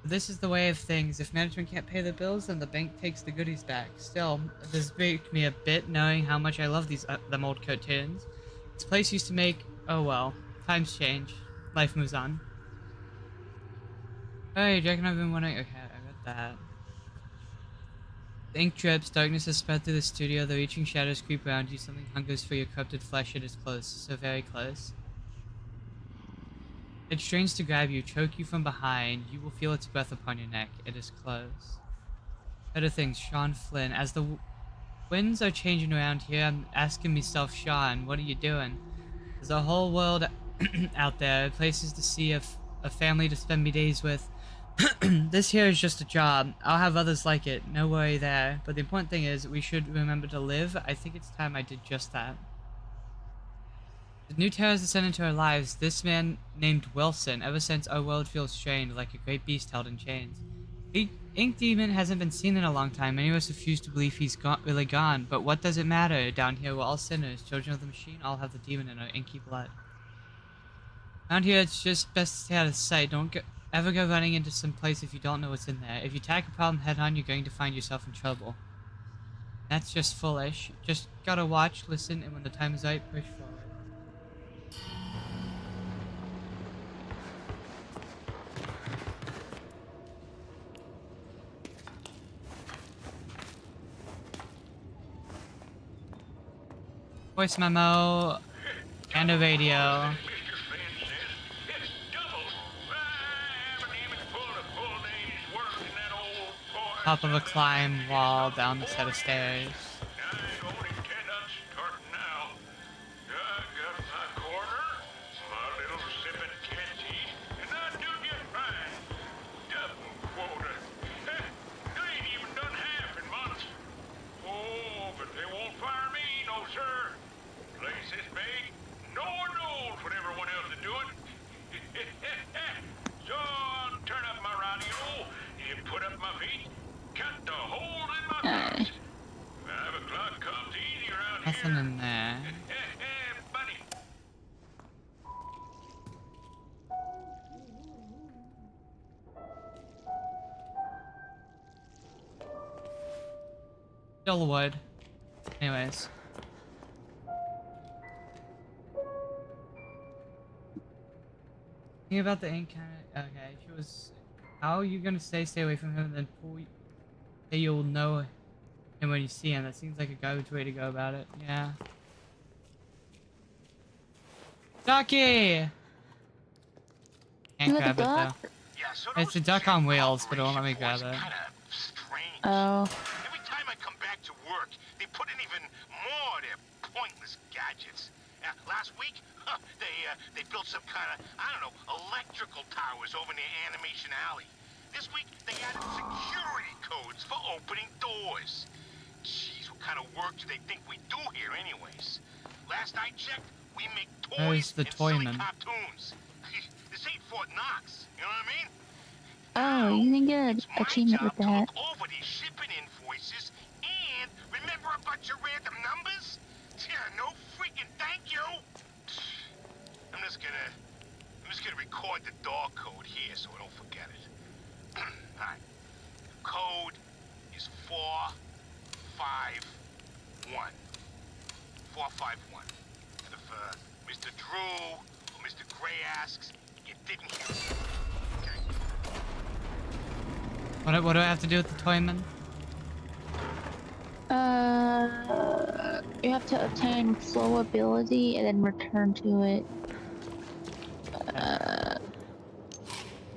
S1: This is the way of things. If management can't pay the bills, then the bank takes the goodies back. Still, this breaks me a bit knowing how much I love them old cartoons. This place used to make... Oh well. Times change. Life moves on. Hey, Jack and I've been wondering... Okay, I read that. The ink drips. Darkness has spread through the studio. The reaching shadows creep around you. Something hungers for your corrupted flesh. It is close. So very close. It strains to grab you, choke you from behind. You will feel its breath upon your neck. It is close. Better things, Sean Flynn. As the winds are changing around here, I'm asking myself, Sean, what are you doing? There's a whole world out there, places to see, a family to spend me days with. This here is just a job. I'll have others like it. No worry there. But the important thing is, we should remember to live. I think it's time I did just that. The new terrors descend into our lives. This man named Wilson, ever since our world feels strained like a great beast held in chains. The ink demon hasn't been seen in a long time. Many of us refuse to believe he's really gone. But what does it matter? Down here we're all sinners. Children of the machine all have the demon in our inky blood. Around here it's just best to stay out of sight. Don't ever go running into some place if you don't know what's in there. If you tackle a problem head on, you're going to find yourself in trouble. That's just foolish. Just gotta watch, listen, and when the time is right, push forward. Voice memo and a radio. Top of a climb wall down the set of stairs. nothing in there. Still wood. Anyways. Think about the encounter. Okay, she was. How are you gonna stay away from him and then pull? Say you'll know him when you see him. That seems like a good way to go about it. Yeah. Ducky! Can't
S2: Look at
S1: grab it though.
S2: that.
S6: Yeah, so
S1: It's a duck on wheels, but it won't let me grab it.
S6: Kind of strange.
S2: Oh.
S6: Every time I come back to work, they put in even more of their pointless gadgets. Last week, they built some kind of, I don't know, electrical towers over near Animation Alley. This week, they added security codes for opening doors. Jeez, what kind of work do they think we do here anyways? Last I checked, we make toys
S1: the
S6: and silly
S1: toyman?
S6: cartoons. This ain't Fort Knox, you know what I mean?
S2: Oh, you can get an achievement with
S6: To
S2: that.
S6: look over these shipping invoices and remember a bunch of random numbers? Yeah, no freaking thank you. I'm just gonna record the door code here so I don't forget it. Alright. Code is 451. 451. And if Mr. Drew or Mr. Gray asks, you didn't hear it. Okay?
S1: What do I have to do with the toyman?
S2: You have to obtain flow ability and then return to it.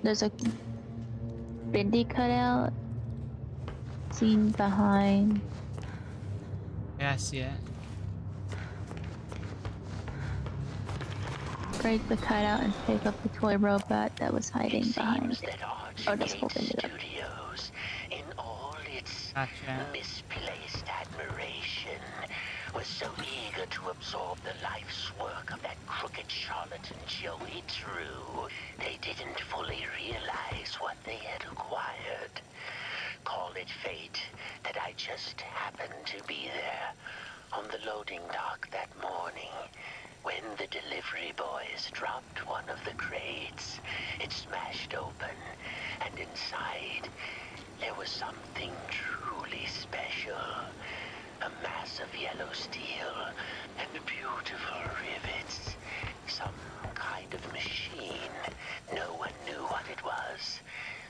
S2: There's a bendy cutout seen behind.
S1: Yeah, I see it.
S2: Break the cutout and pick up the toy robot that was hiding behind it. Oh, just open it up.
S5: Studios, in all its
S1: Gotcha.
S5: misplaced admiration, was so eager to absorb the life's work of that crooked charlatan Joey Drew, they didn't fully realize what they had acquired. Call it fate that I just happened to be there on the loading dock that morning. When the delivery boys dropped one of the crates, it smashed open, and inside, there was something truly special. A mass of yellow steel and beautiful rivets. Some kind of machine. No one knew what it was,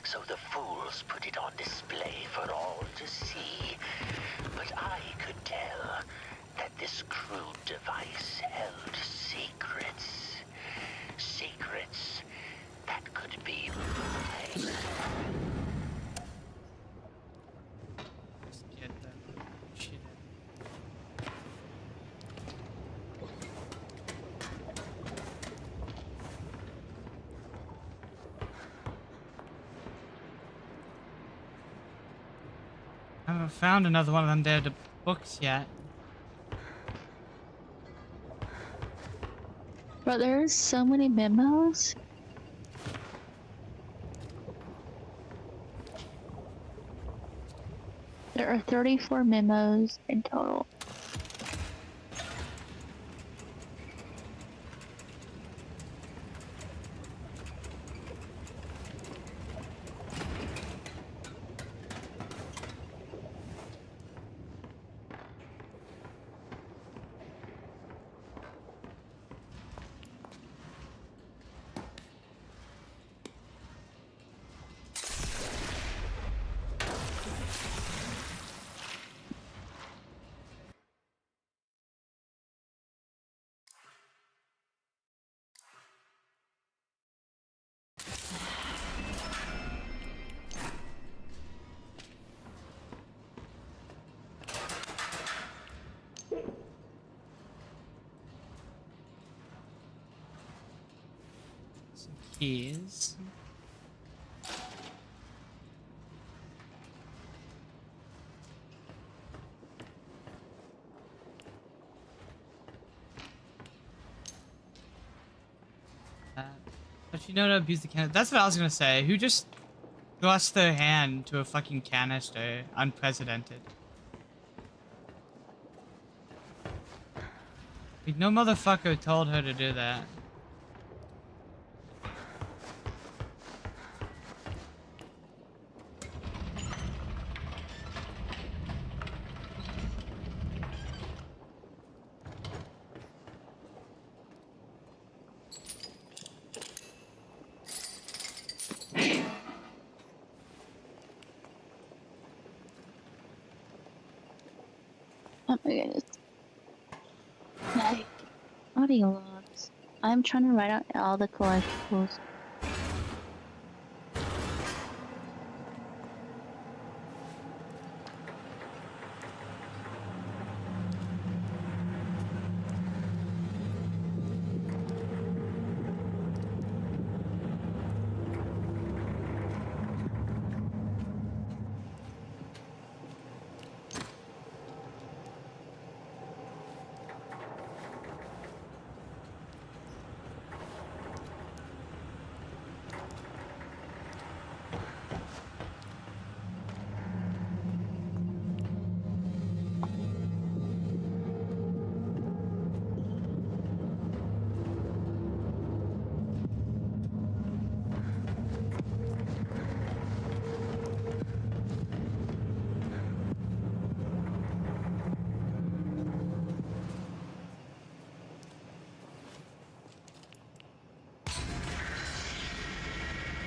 S5: so the fools put it on display for all to see. But I could tell that this crude device held secrets. Secrets that could be mine.
S1: Just get that shit. I haven't found another one of them dead books yet.
S2: Bro, there's so many memos. There are 34 memos in total.
S1: Some keys. But you know to abuse the can. That's what I was gonna say. Who just thrust their hand to a fucking canister? Unprecedented. Like, no motherfucker told her to do that.
S2: Oh my goodness. Nice. Audio logs. I'm trying to write out all the collectibles.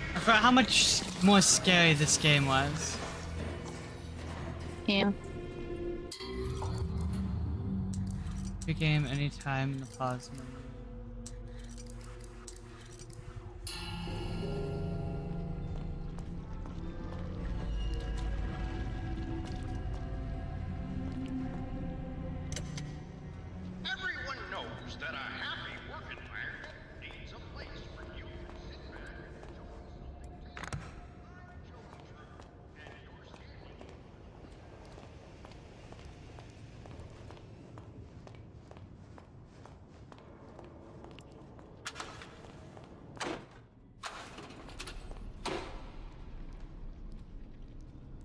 S2: I forgot how much more scary this game was. Yeah. Pick game anytime in the pause menu.
S8: Everyone knows that a happy working man needs a place where you can sit back and enjoy something tasty. I'm Joey Drew, and you're standing.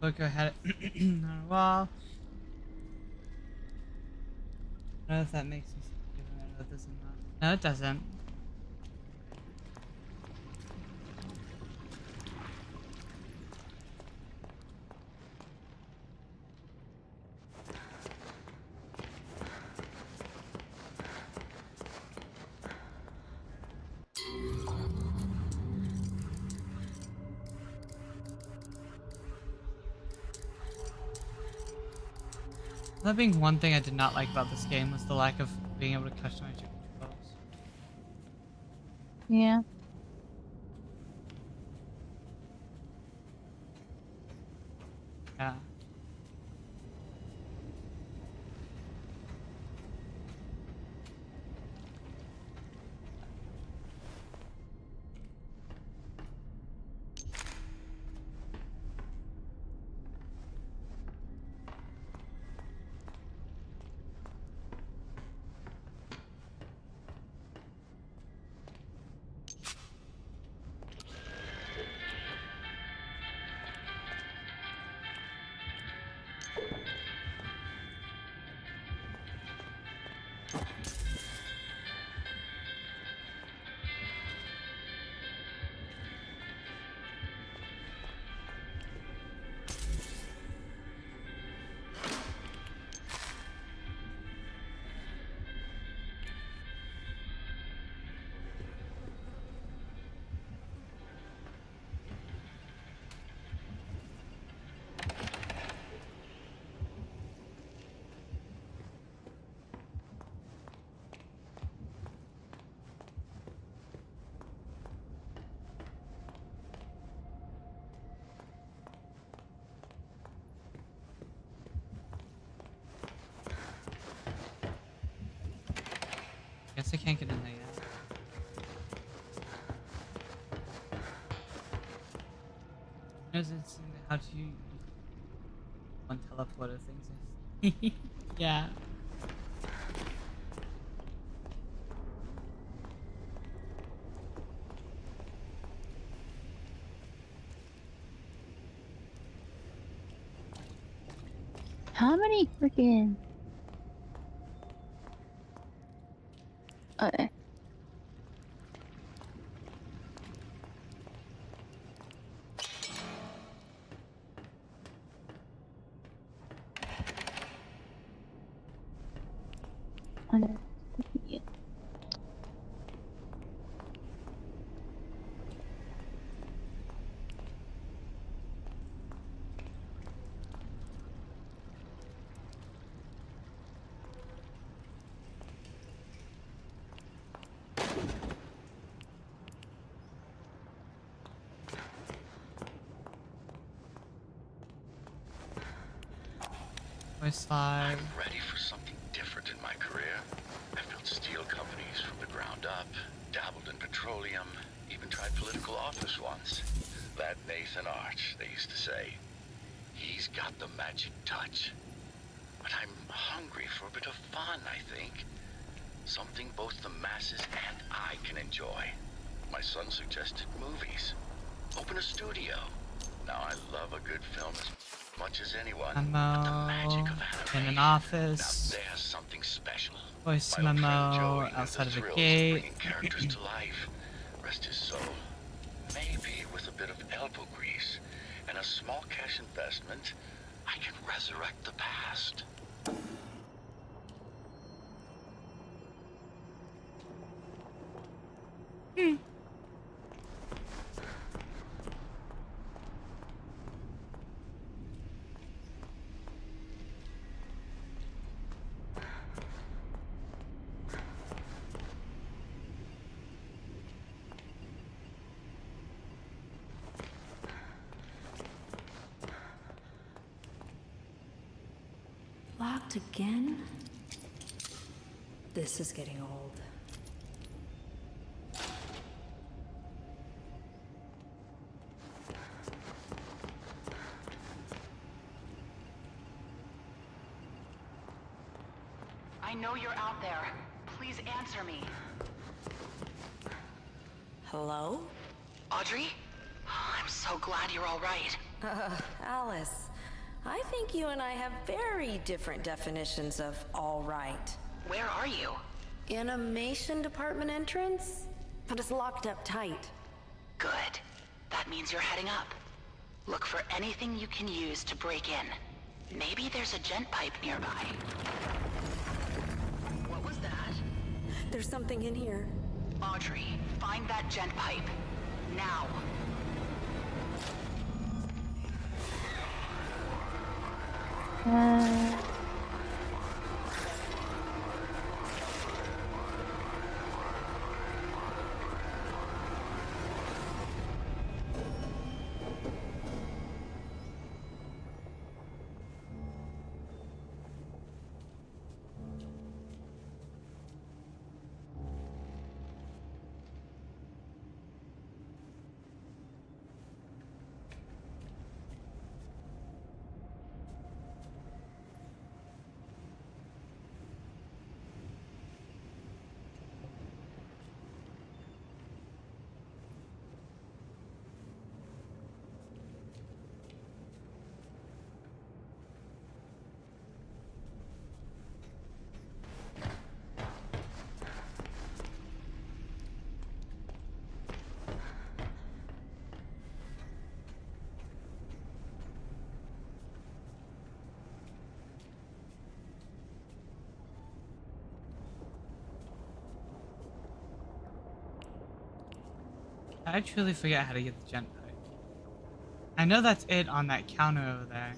S1: Look, I had it on a wall. I don't know if that makes me different about this or not. No, it doesn't. That being one thing I did not like about this game was the lack of being able to customize your controls.
S2: Yeah.
S1: Yeah. Guess I can't get in there yet. Knows it's how to use one teleporter things. Yeah.
S2: How many freaking Okay. Okay. Yeah.
S1: Voice live.
S6: I'm ready for something different in my career. I've built steel companies from the ground up, dabbled in petroleum, even tried political office once. That Nathan Arch, they used to say. He's got the magic touch. But I'm hungry for a bit of fun, I think. Something both the masses and I can enjoy. My son suggested movies. Open a studio. Now I love a good film as much as anyone. But the magic
S1: Memo
S6: of
S1: in an
S6: animation.
S1: office.
S6: Now there's something special.
S1: Voice
S6: My old friend
S1: memo
S6: Joey knew
S1: outside of the
S6: thrills
S1: gate.
S6: bringing characters to life. Rest his soul. Maybe with a bit of elbow grease and a small cash investment, I can resurrect the past.
S4: Locked again? This is getting old.
S7: I know you're out there. Please answer me.
S4: Hello?
S7: Audrey? I'm so glad you're all right.
S4: Alice. I think you and I have very different definitions of all right.
S7: Where are you?
S4: Animation department entrance? But it's locked up tight.
S7: Good. That means you're heading up. Look for anything you can use to break in. Maybe there's a gent pipe nearby. What was that?
S4: There's something in here.
S7: Audrey, find that gent pipe. Now.
S1: I truly forget how to get the gent pipe. I know that's it on that counter over there.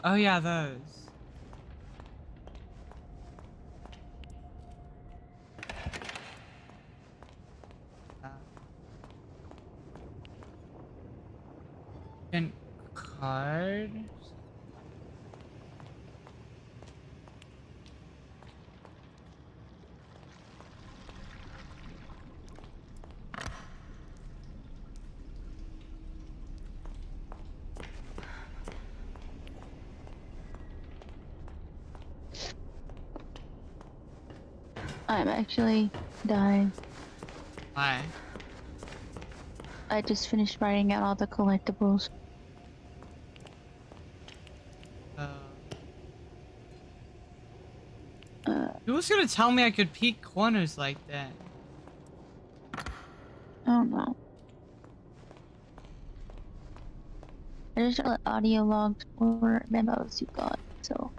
S1: Oh yeah, those. Gent card.
S2: I'm actually dying.
S1: Why?
S2: I just finished writing out all the collectibles.
S1: Uh,
S2: Uh,
S1: who was gonna tell me I could peek corners like that?
S2: I don't know. There's all the audio logs or memos you got, so.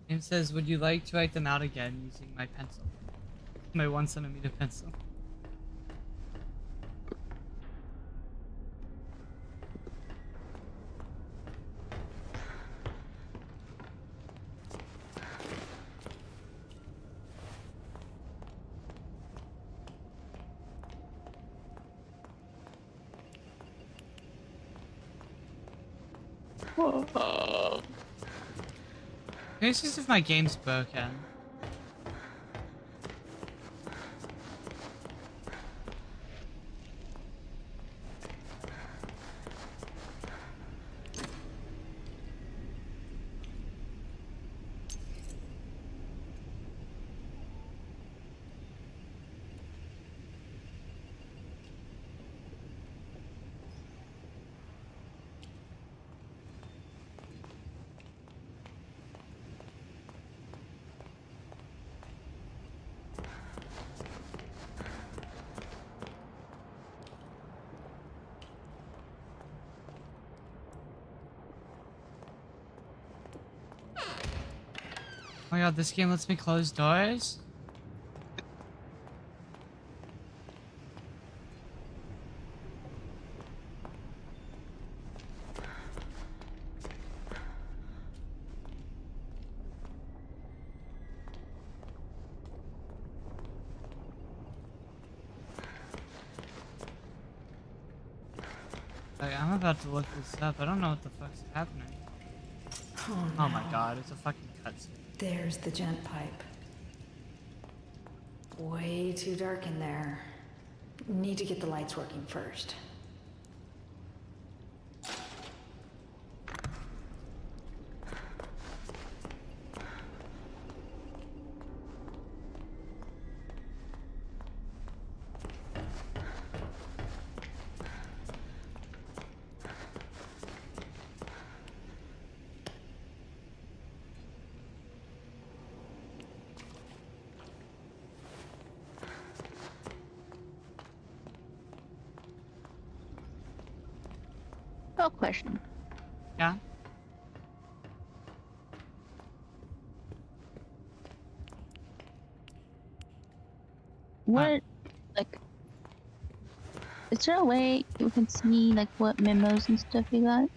S1: Game says, would you like to write them out again using my pencil? My 1 centimeter pencil. Maybe it's just if my game's broken. Oh my god, this game lets me close doors? Like, I'm about to look this up. I don't know what the fuck's happening. Oh my god, it's a fucking cutscene.
S4: There's the gent pipe. Way too dark in there. Need to get the lights working first.
S2: No question.
S1: Yeah?
S2: What, like, is there a way you can see, like, what memos and stuff you got?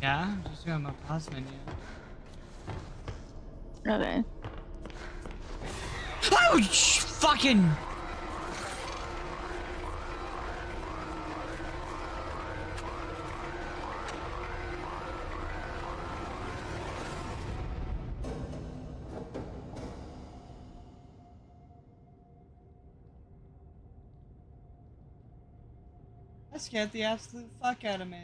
S1: Yeah? I'm just doing my pause menu.
S2: Okay.
S1: Oh, fucking... That scared the absolute fuck out of me.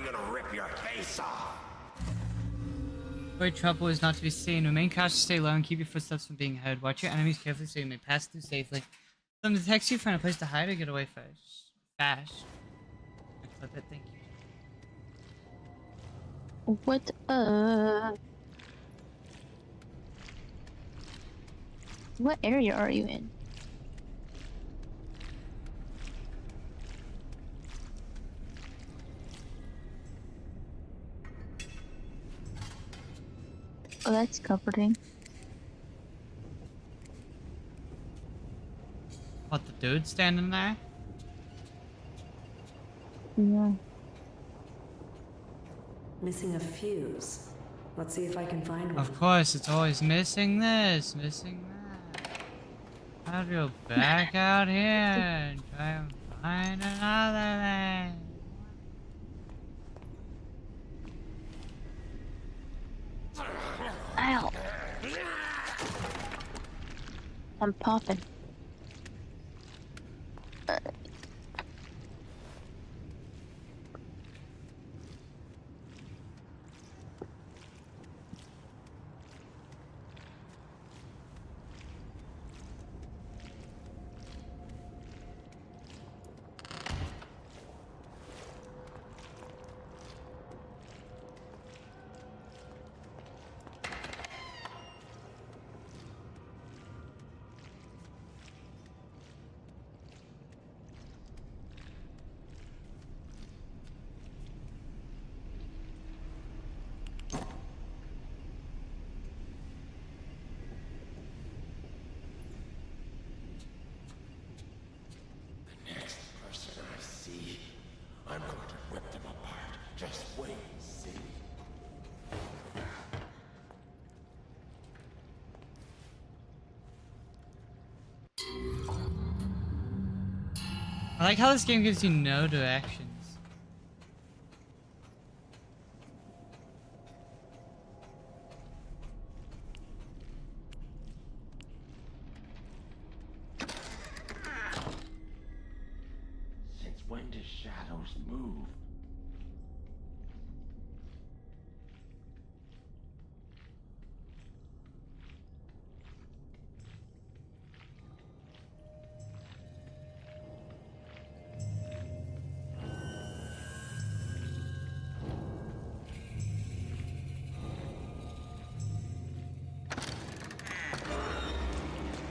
S9: I'm gonna rip your face off.
S1: Avoid trouble is not to be seen. Remain cautious, stay low, and keep your footsteps from being heard. Watch your enemies carefully so you may pass through safely. If someone detects you, find a place to hide or get away first. Fast. Clip it, thank you.
S2: What What area are you in? Oh, that's comforting.
S1: What, the dude standing there?
S2: Yeah.
S3: Missing a fuse. Let's see if I can find one.
S1: Of course, it's always missing this, missing that. I'll go back out here and try and find another thing.
S2: Ow. I'm popping.
S9: The next person I see, I'm going to rip them apart. Just wait and see.
S1: I like how this game gives you no directions.
S9: Since when do shadows move?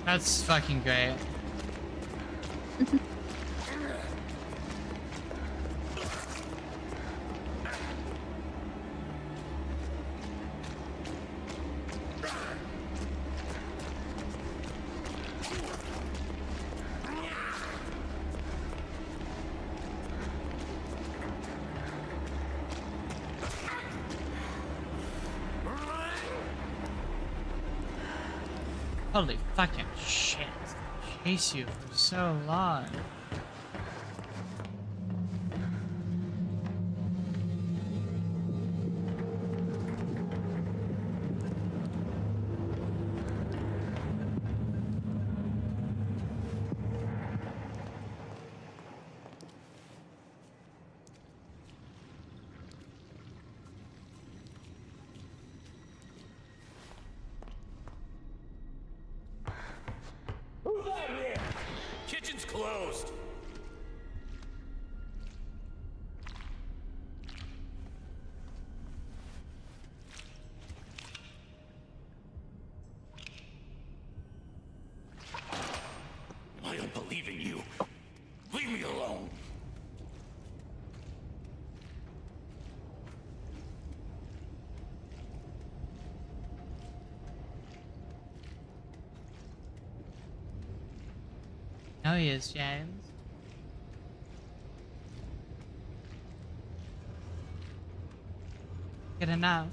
S1: That's fucking great. Holy fucking shit. Chase you for so long.
S9: Kitchen's closed. I don't believe in you. Leave me alone.
S1: No, he is, James. Good enough.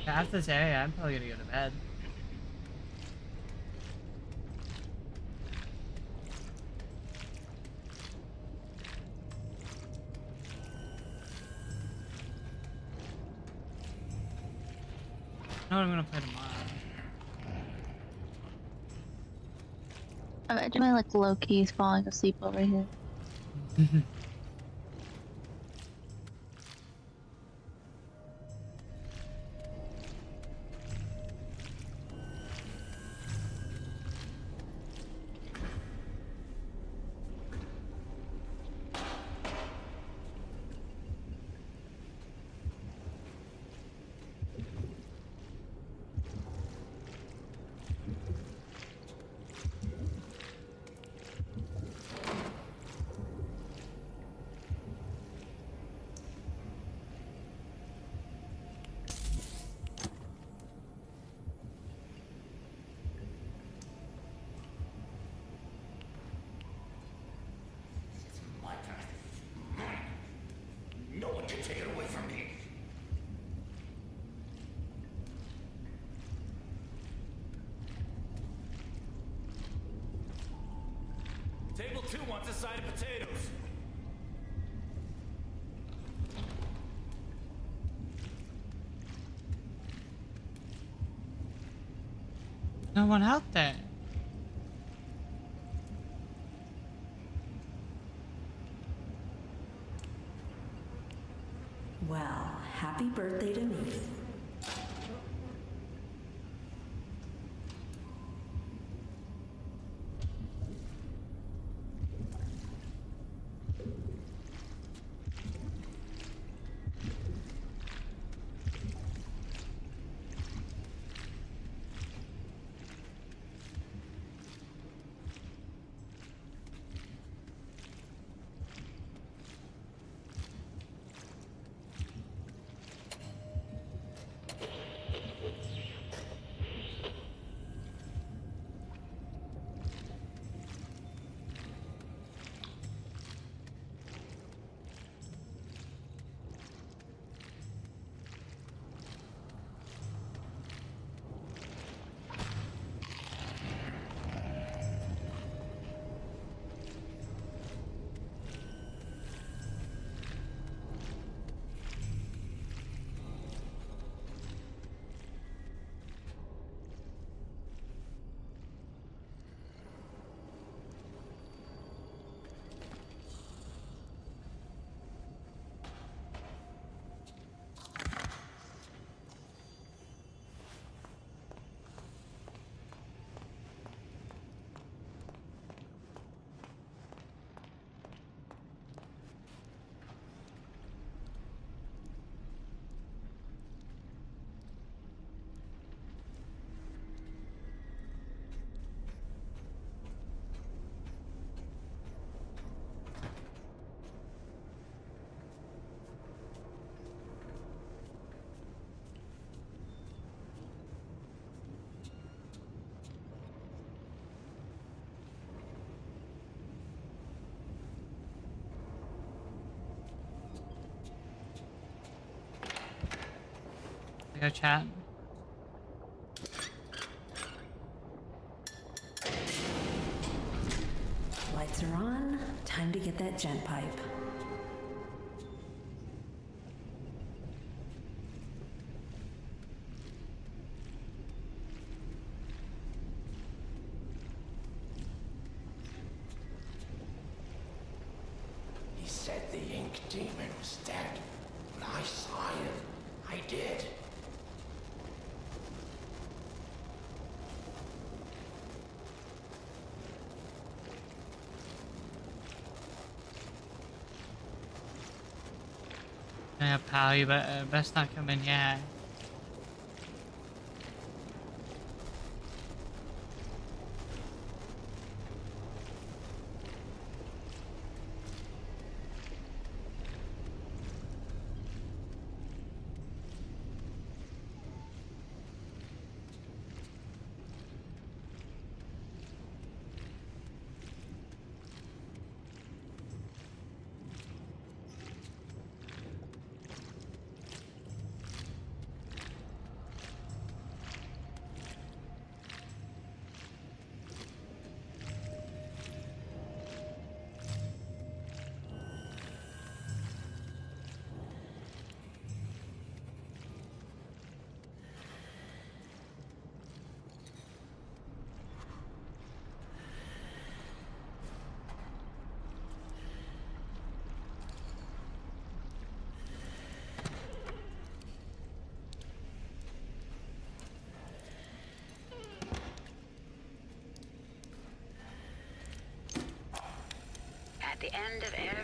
S1: After this area, I'm probably gonna go to bed. I know what I'm gonna play tomorrow.
S2: Imagine my like low keys falling asleep over here.
S9: My path. Mine. No one can take it away from me. Table 2 wants a side of potatoes.
S1: No one out there.
S4: Well, happy birthday to me.
S1: Go chat.
S4: Lights are on. Time to get that gent pipe.
S9: He said the ink demon was dead, but I saw him. I did.
S1: Yeah, pal, you best not come in yet.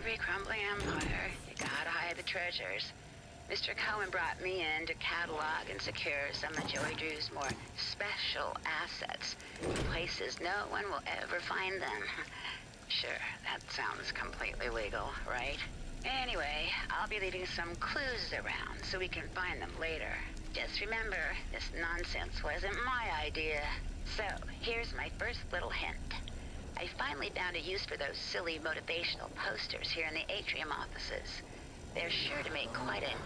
S7: every crumbling empire, you gotta hide the treasures. Mr. Cohen brought me in to catalog and secure some of Joey Drew's more special assets, in places no one will ever find them. Sure, that sounds completely legal, right? Anyway, I'll be leaving some clues around so we can find them later. Just remember, this nonsense wasn't my idea. So, here's my first little hint. I finally found a use for those silly motivational posters here in the atrium offices. They're sure to make quite an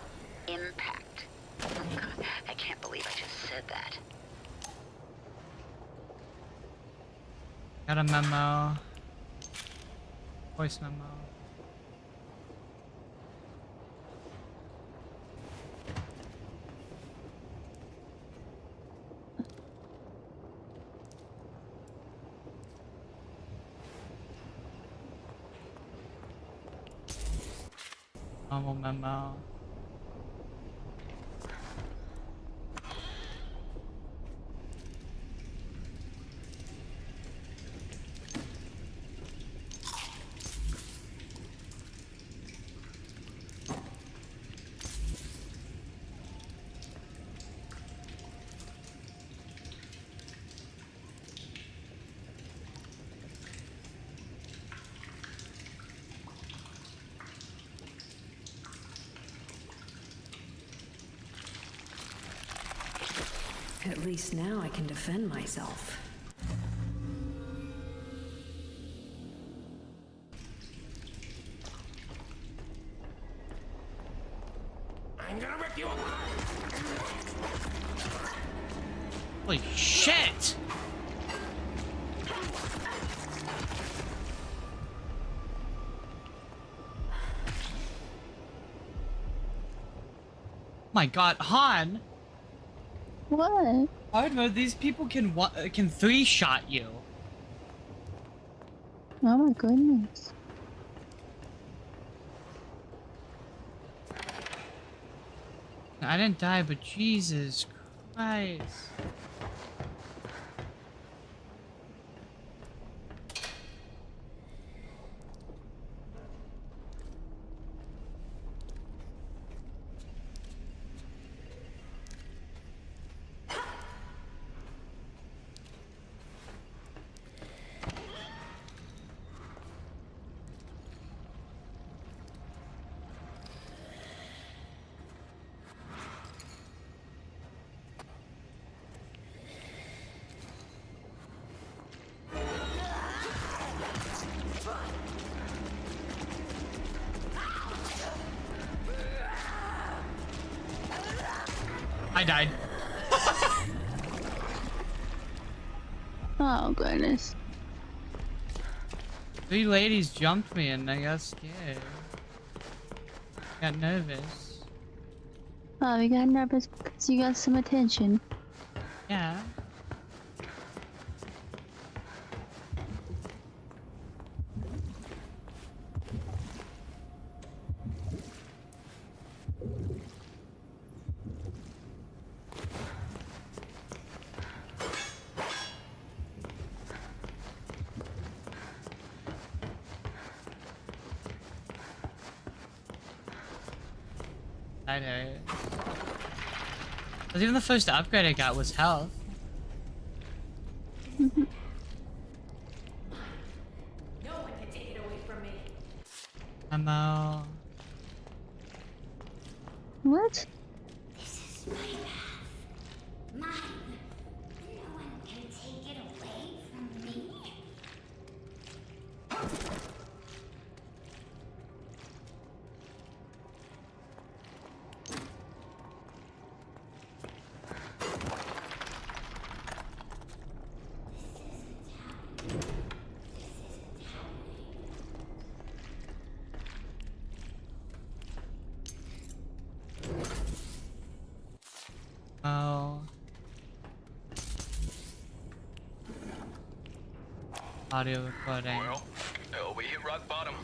S7: impact. Oh God, I can't believe I just said that.
S1: Got a memo. Voice memo. Normal memo.
S4: At least now I can defend myself.
S9: I'm gonna rip you apart!
S1: Holy shit! My God, Han!
S2: What?
S1: Hard mode, these people can three-shot you.
S2: Oh my goodness.
S1: I didn't die, but Jesus Christ. I died.
S2: Oh goodness.
S1: 3 ladies jumped me and I got scared. Got nervous.
S2: Oh, you got nervous because you got some attention.
S1: Yeah. I know. Because even the first upgrade I got was health.
S4: No one can take it away from me.
S1: Ammo.
S2: What?
S10: This is my path. Mine. No one can take it away from me.
S1: Oh. Audio recording.
S6: Well, we hit rock bottom.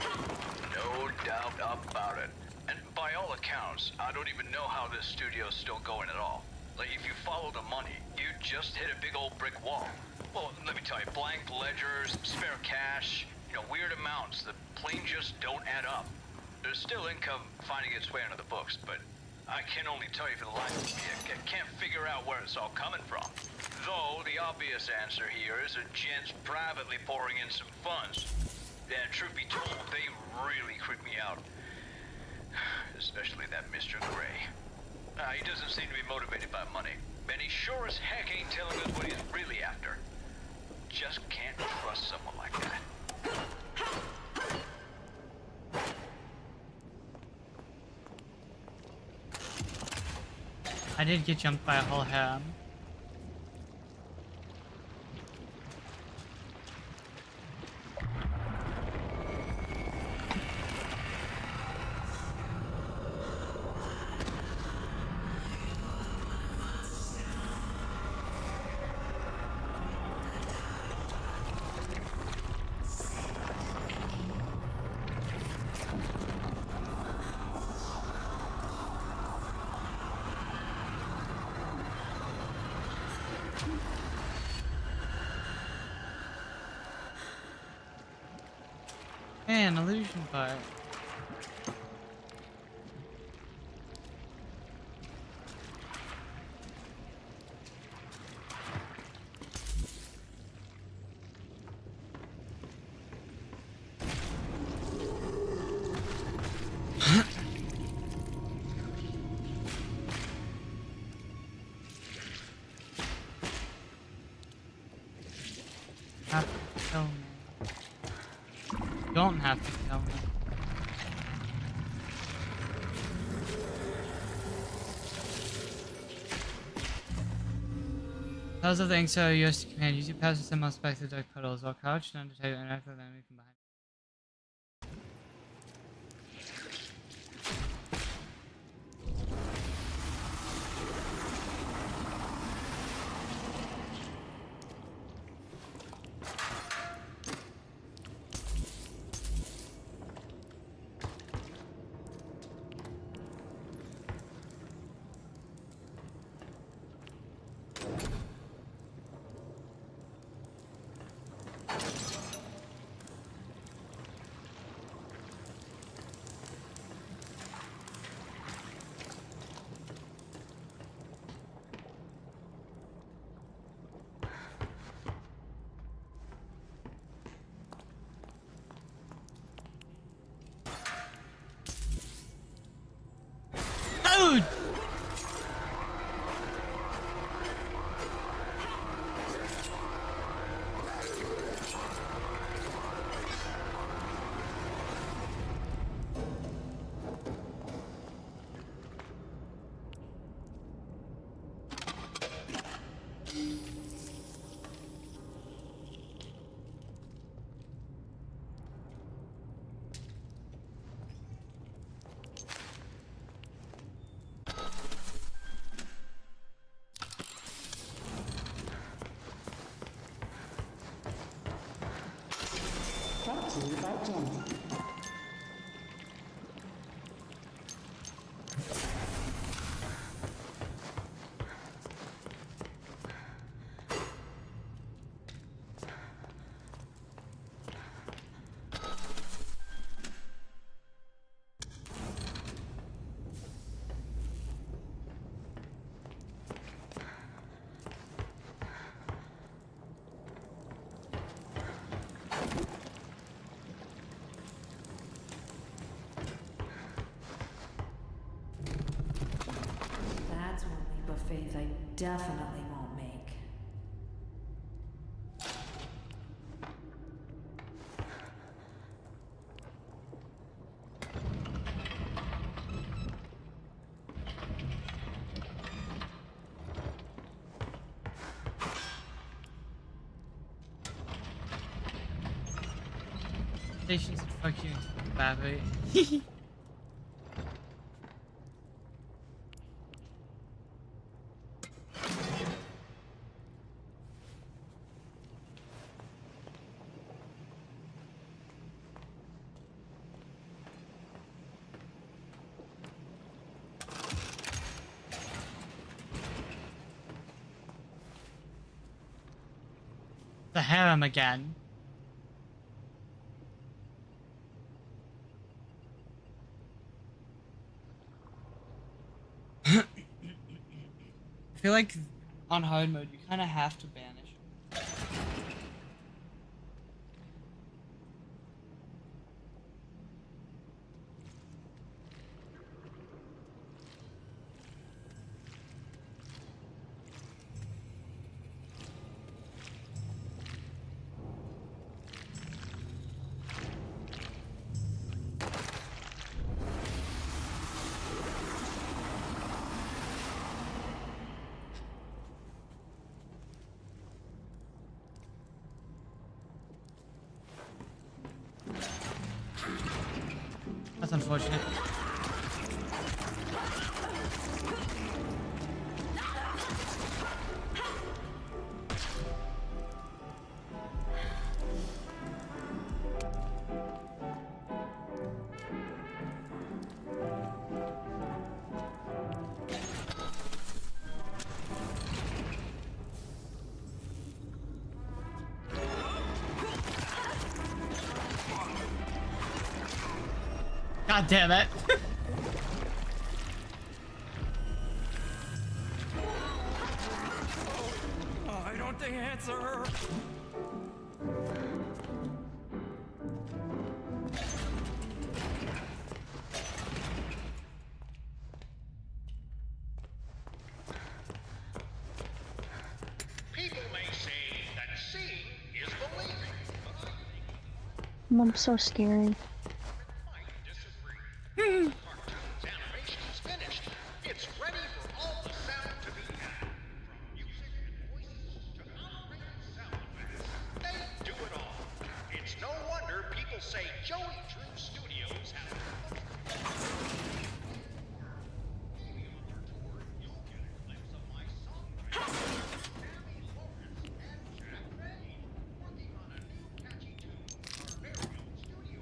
S6: No doubt about it. And by all accounts, I don't even know how this studio's still going at all. Like, if you follow the money, you just hit a big old brick wall. Well, let me tell you, blank ledgers, spare cash,
S11: weird amounts. The plain just don't add up. There's still income finding its way into the books, but I can only tell you for the life of me, I can't figure out where it's all coming from. Though the obvious answer here is a gent's privately pouring in some funds. And truth be told, they really creep me out. Especially that Mr. Gray. He doesn't seem to be motivated by money. And he sure as heck ain't telling us what he's really after. Just can't trust someone like that.
S1: I did get jumped by a whole ham. Man, illusion part. Have to kill me. Don't have to kill me. Those are the things so use to command. Use your powers to send most back to the dark puddles or crouch and undertake and interact with enemy from behind. Dude!
S3: Brought to you by Jenny.
S4: That's one leap of faith I definitely won't make.
S1: Stations and fuck you into the battery. The harem again. I feel like on hard mode you kind of have to banish. That's unfortunate. God damn it.
S12: I don't think answer her.
S8: People may say that seeing is believing, but I think
S2: Mom's so scary.
S8: might disagree. Cartoon's animation is finished. It's ready for all the sound to be added. From music and voices to outrageous sound effects. They do it all. It's no wonder people say Joey Drew Studios has the maybe on our tour, you'll get a glimpse of my songwriter, Sammy Lawrence and Jack Ray, working on a new catchy tune in our very own studio.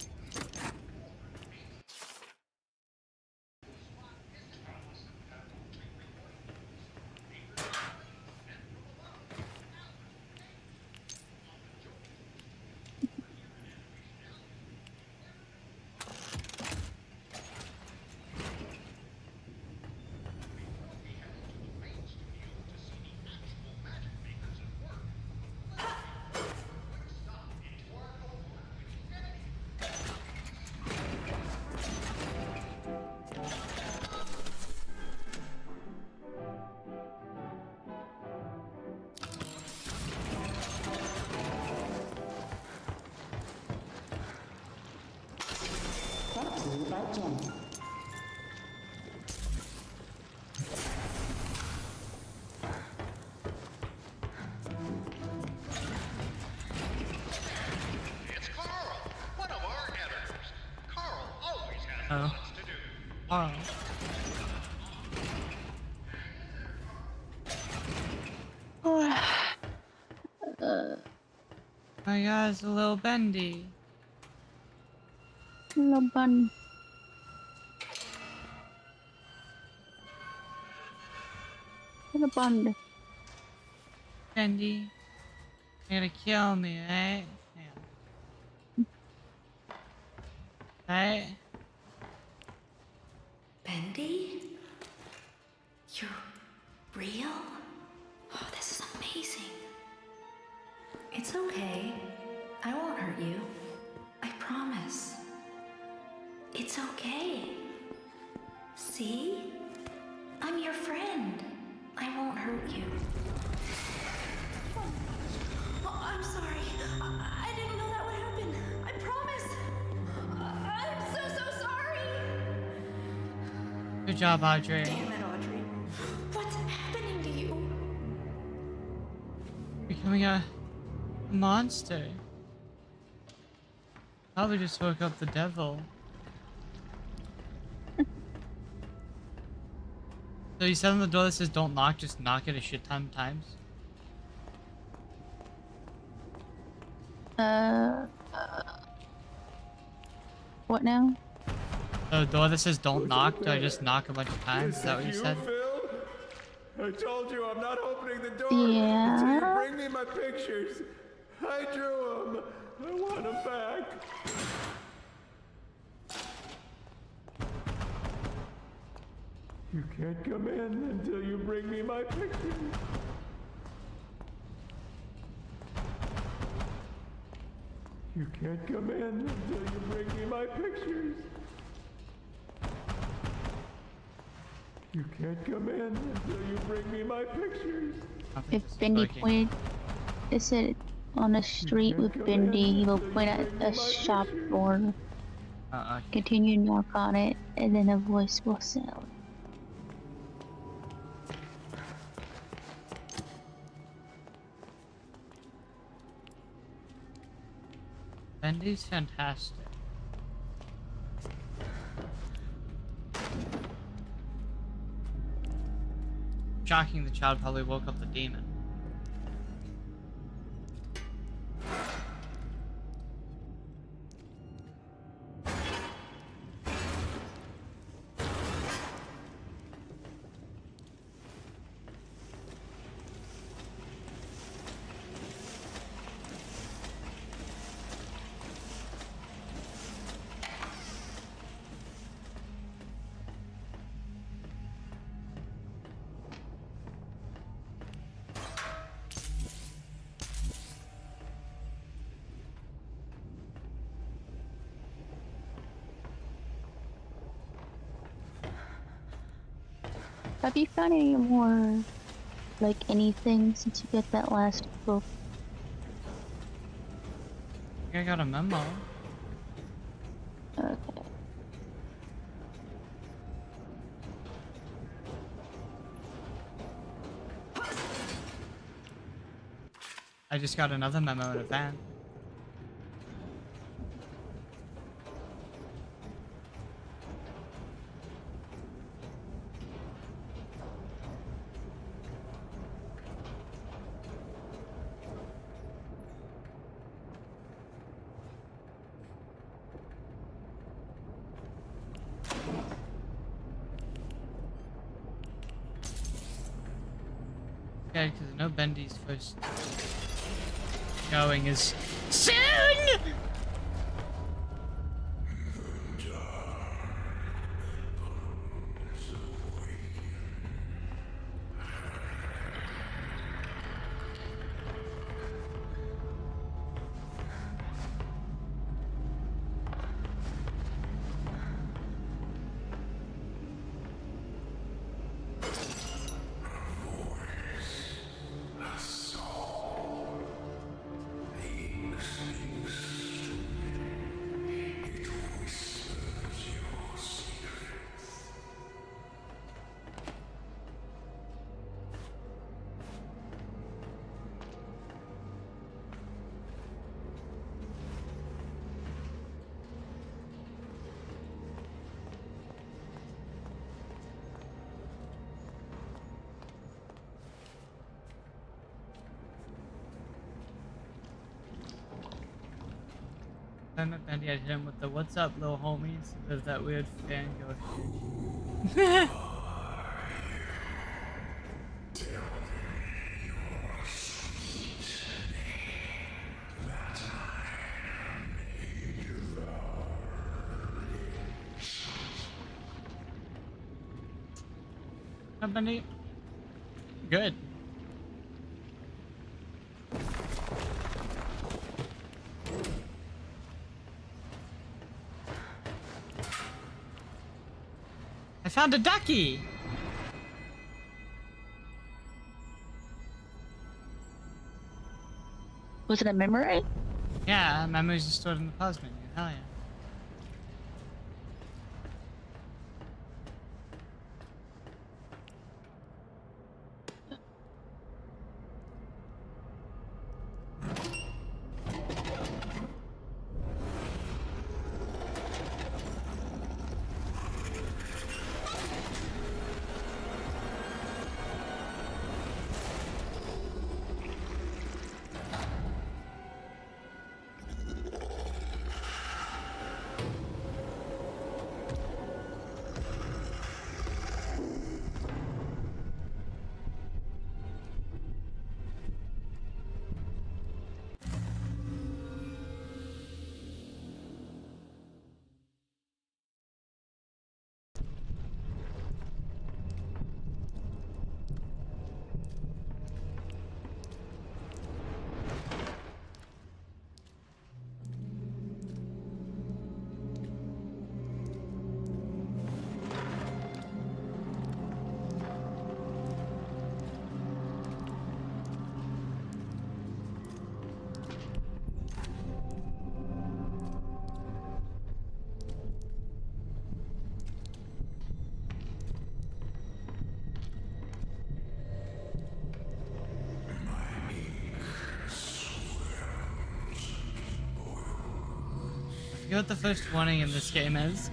S8: It's Carl, one of our editors. Carl always has lots to do.
S1: Oh. My God, it's a little bendy.
S2: Little bun. Little bun.
S1: Bendy. You're gonna kill me, right? Yeah. Right?
S4: Bendy? You're real? Oh, this is amazing. It's okay. I won't hurt you. I promise. It's okay. See? I'm your friend. I won't hurt you. Oh, I'm sorry. I didn't know that would happen. I promise. I'm so sorry.
S1: Good job, Audrey.
S4: Damn it, Audrey. What's happening to you?
S1: Becoming a monster. Probably just woke up the devil. So you said on the door that says don't knock, just knock it a shit ton of times?
S2: What now?
S1: The door that says don't knock, do I just knock a bunch of times? Is that what you said?
S9: Phil? I told you I'm not opening the door
S2: Yeah.
S9: until you bring me my pictures. I drew them. I want them back. You can't come in until you bring me my pictures. You can't come in until you bring me my pictures. You can't come in until you bring me my pictures.
S2: If Bendy pointed, it said on a street with Bendy, he will point at a shop door. Continue to knock on it, and then a voice will sound.
S1: Bendy's fantastic. Shocking, the child probably woke up the demon.
S2: Have you found any more, like, anything since you get that last book?
S1: I got a memo.
S2: Okay.
S1: I just got another memo in a van. Yeah, because I know Bendy's first showing is soon! I met Bendy, I hit him with the "What's up, little homies?" With that weird fangirl shit. Hi, Bendy. Good. I found a ducky!
S2: Was it a memory?
S1: Yeah, memories are stored in the pause menu. Hell yeah. You know what the first warning in this game is?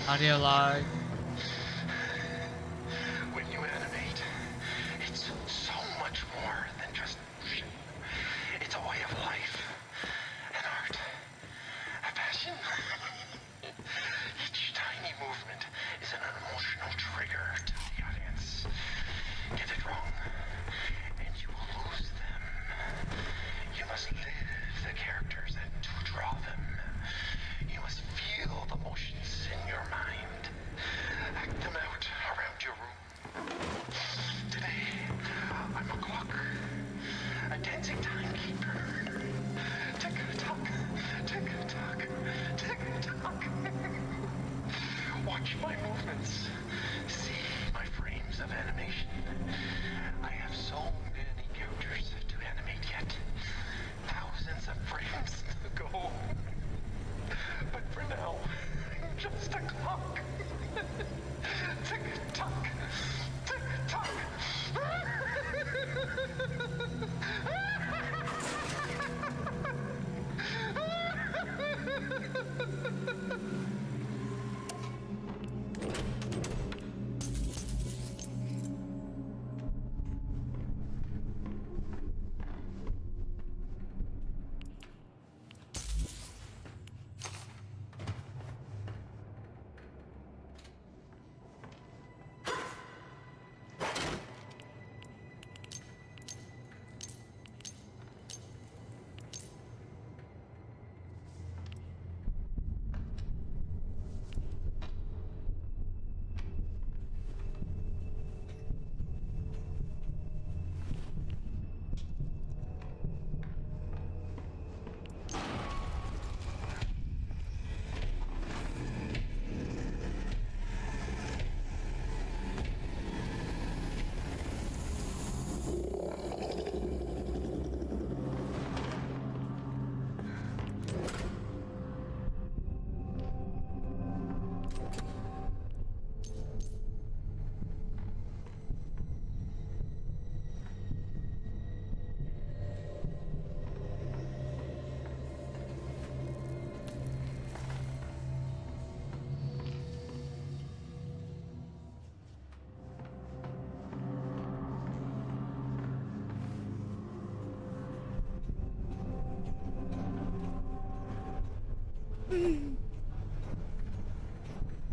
S1: Audio log.
S6: When you animate, it's so much more than just motion. It's a way of life, an art, a passion. Each tiny movement is an emotional trigger to the audience. Get it wrong, and you will lose them. You must live the characters and to draw them. You must feel the motions in your mind. Act them out around your room. Today, I'm a clock. A dancing timekeeper. Tick-tock, tick-tock, tick-tock. Watch my movements. See my frames of animation. I have so many characters to animate yet. Thousands of frames to go. But for now, I'm just a clock. Tick-tock, tick-tock.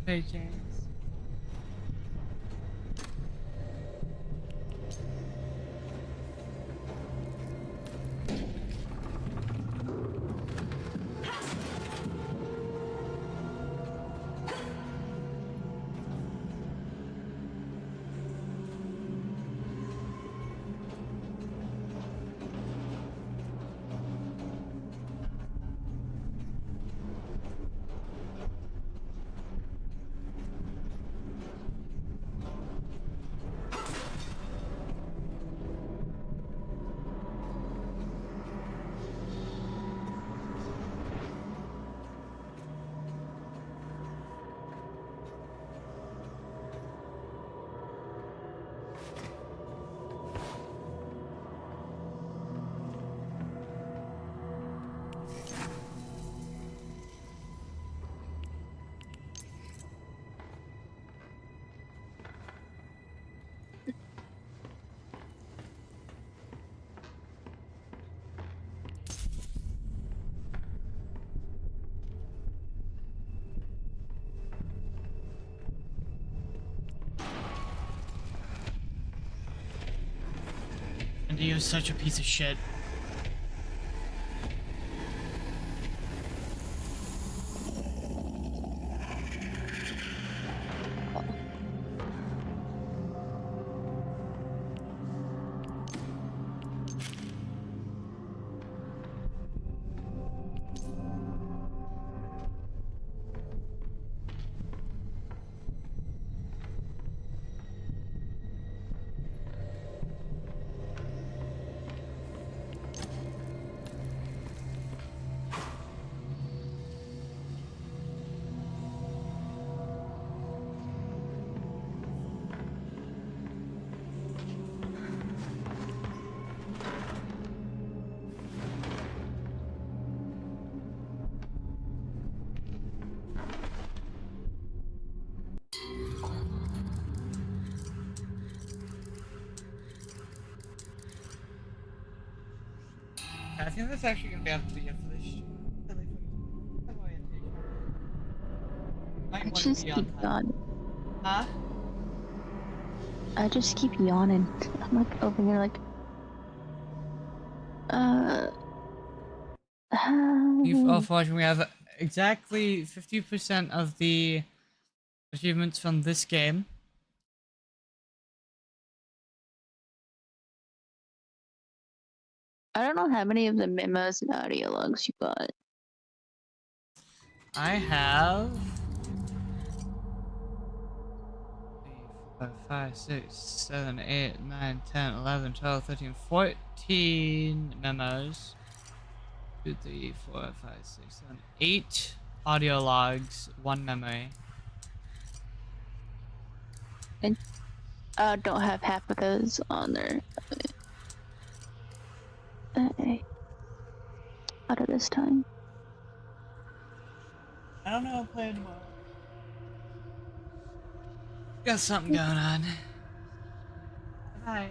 S1: Hey, James. And he was such a piece of shit. I think that's actually gonna be up to the for this
S2: I just keep yawning.
S1: Huh?
S2: I just keep yawning. I'm like over here like
S1: You've all for watching. We have exactly 50% of the achievements from this game.
S2: I don't know how many of the memos and audio logs you got.
S1: I have 3, 4, 5, 6, 7, 8, 9, 10, 11, 12, 13, 14 memos. 2, 3, 4, 5, 6, 7, 8 audio logs, 1 memory.
S2: And don't have half of those on there. Okay. Out of this time.
S1: I don't know. I'll play tomorrow. Got something going on. Bye.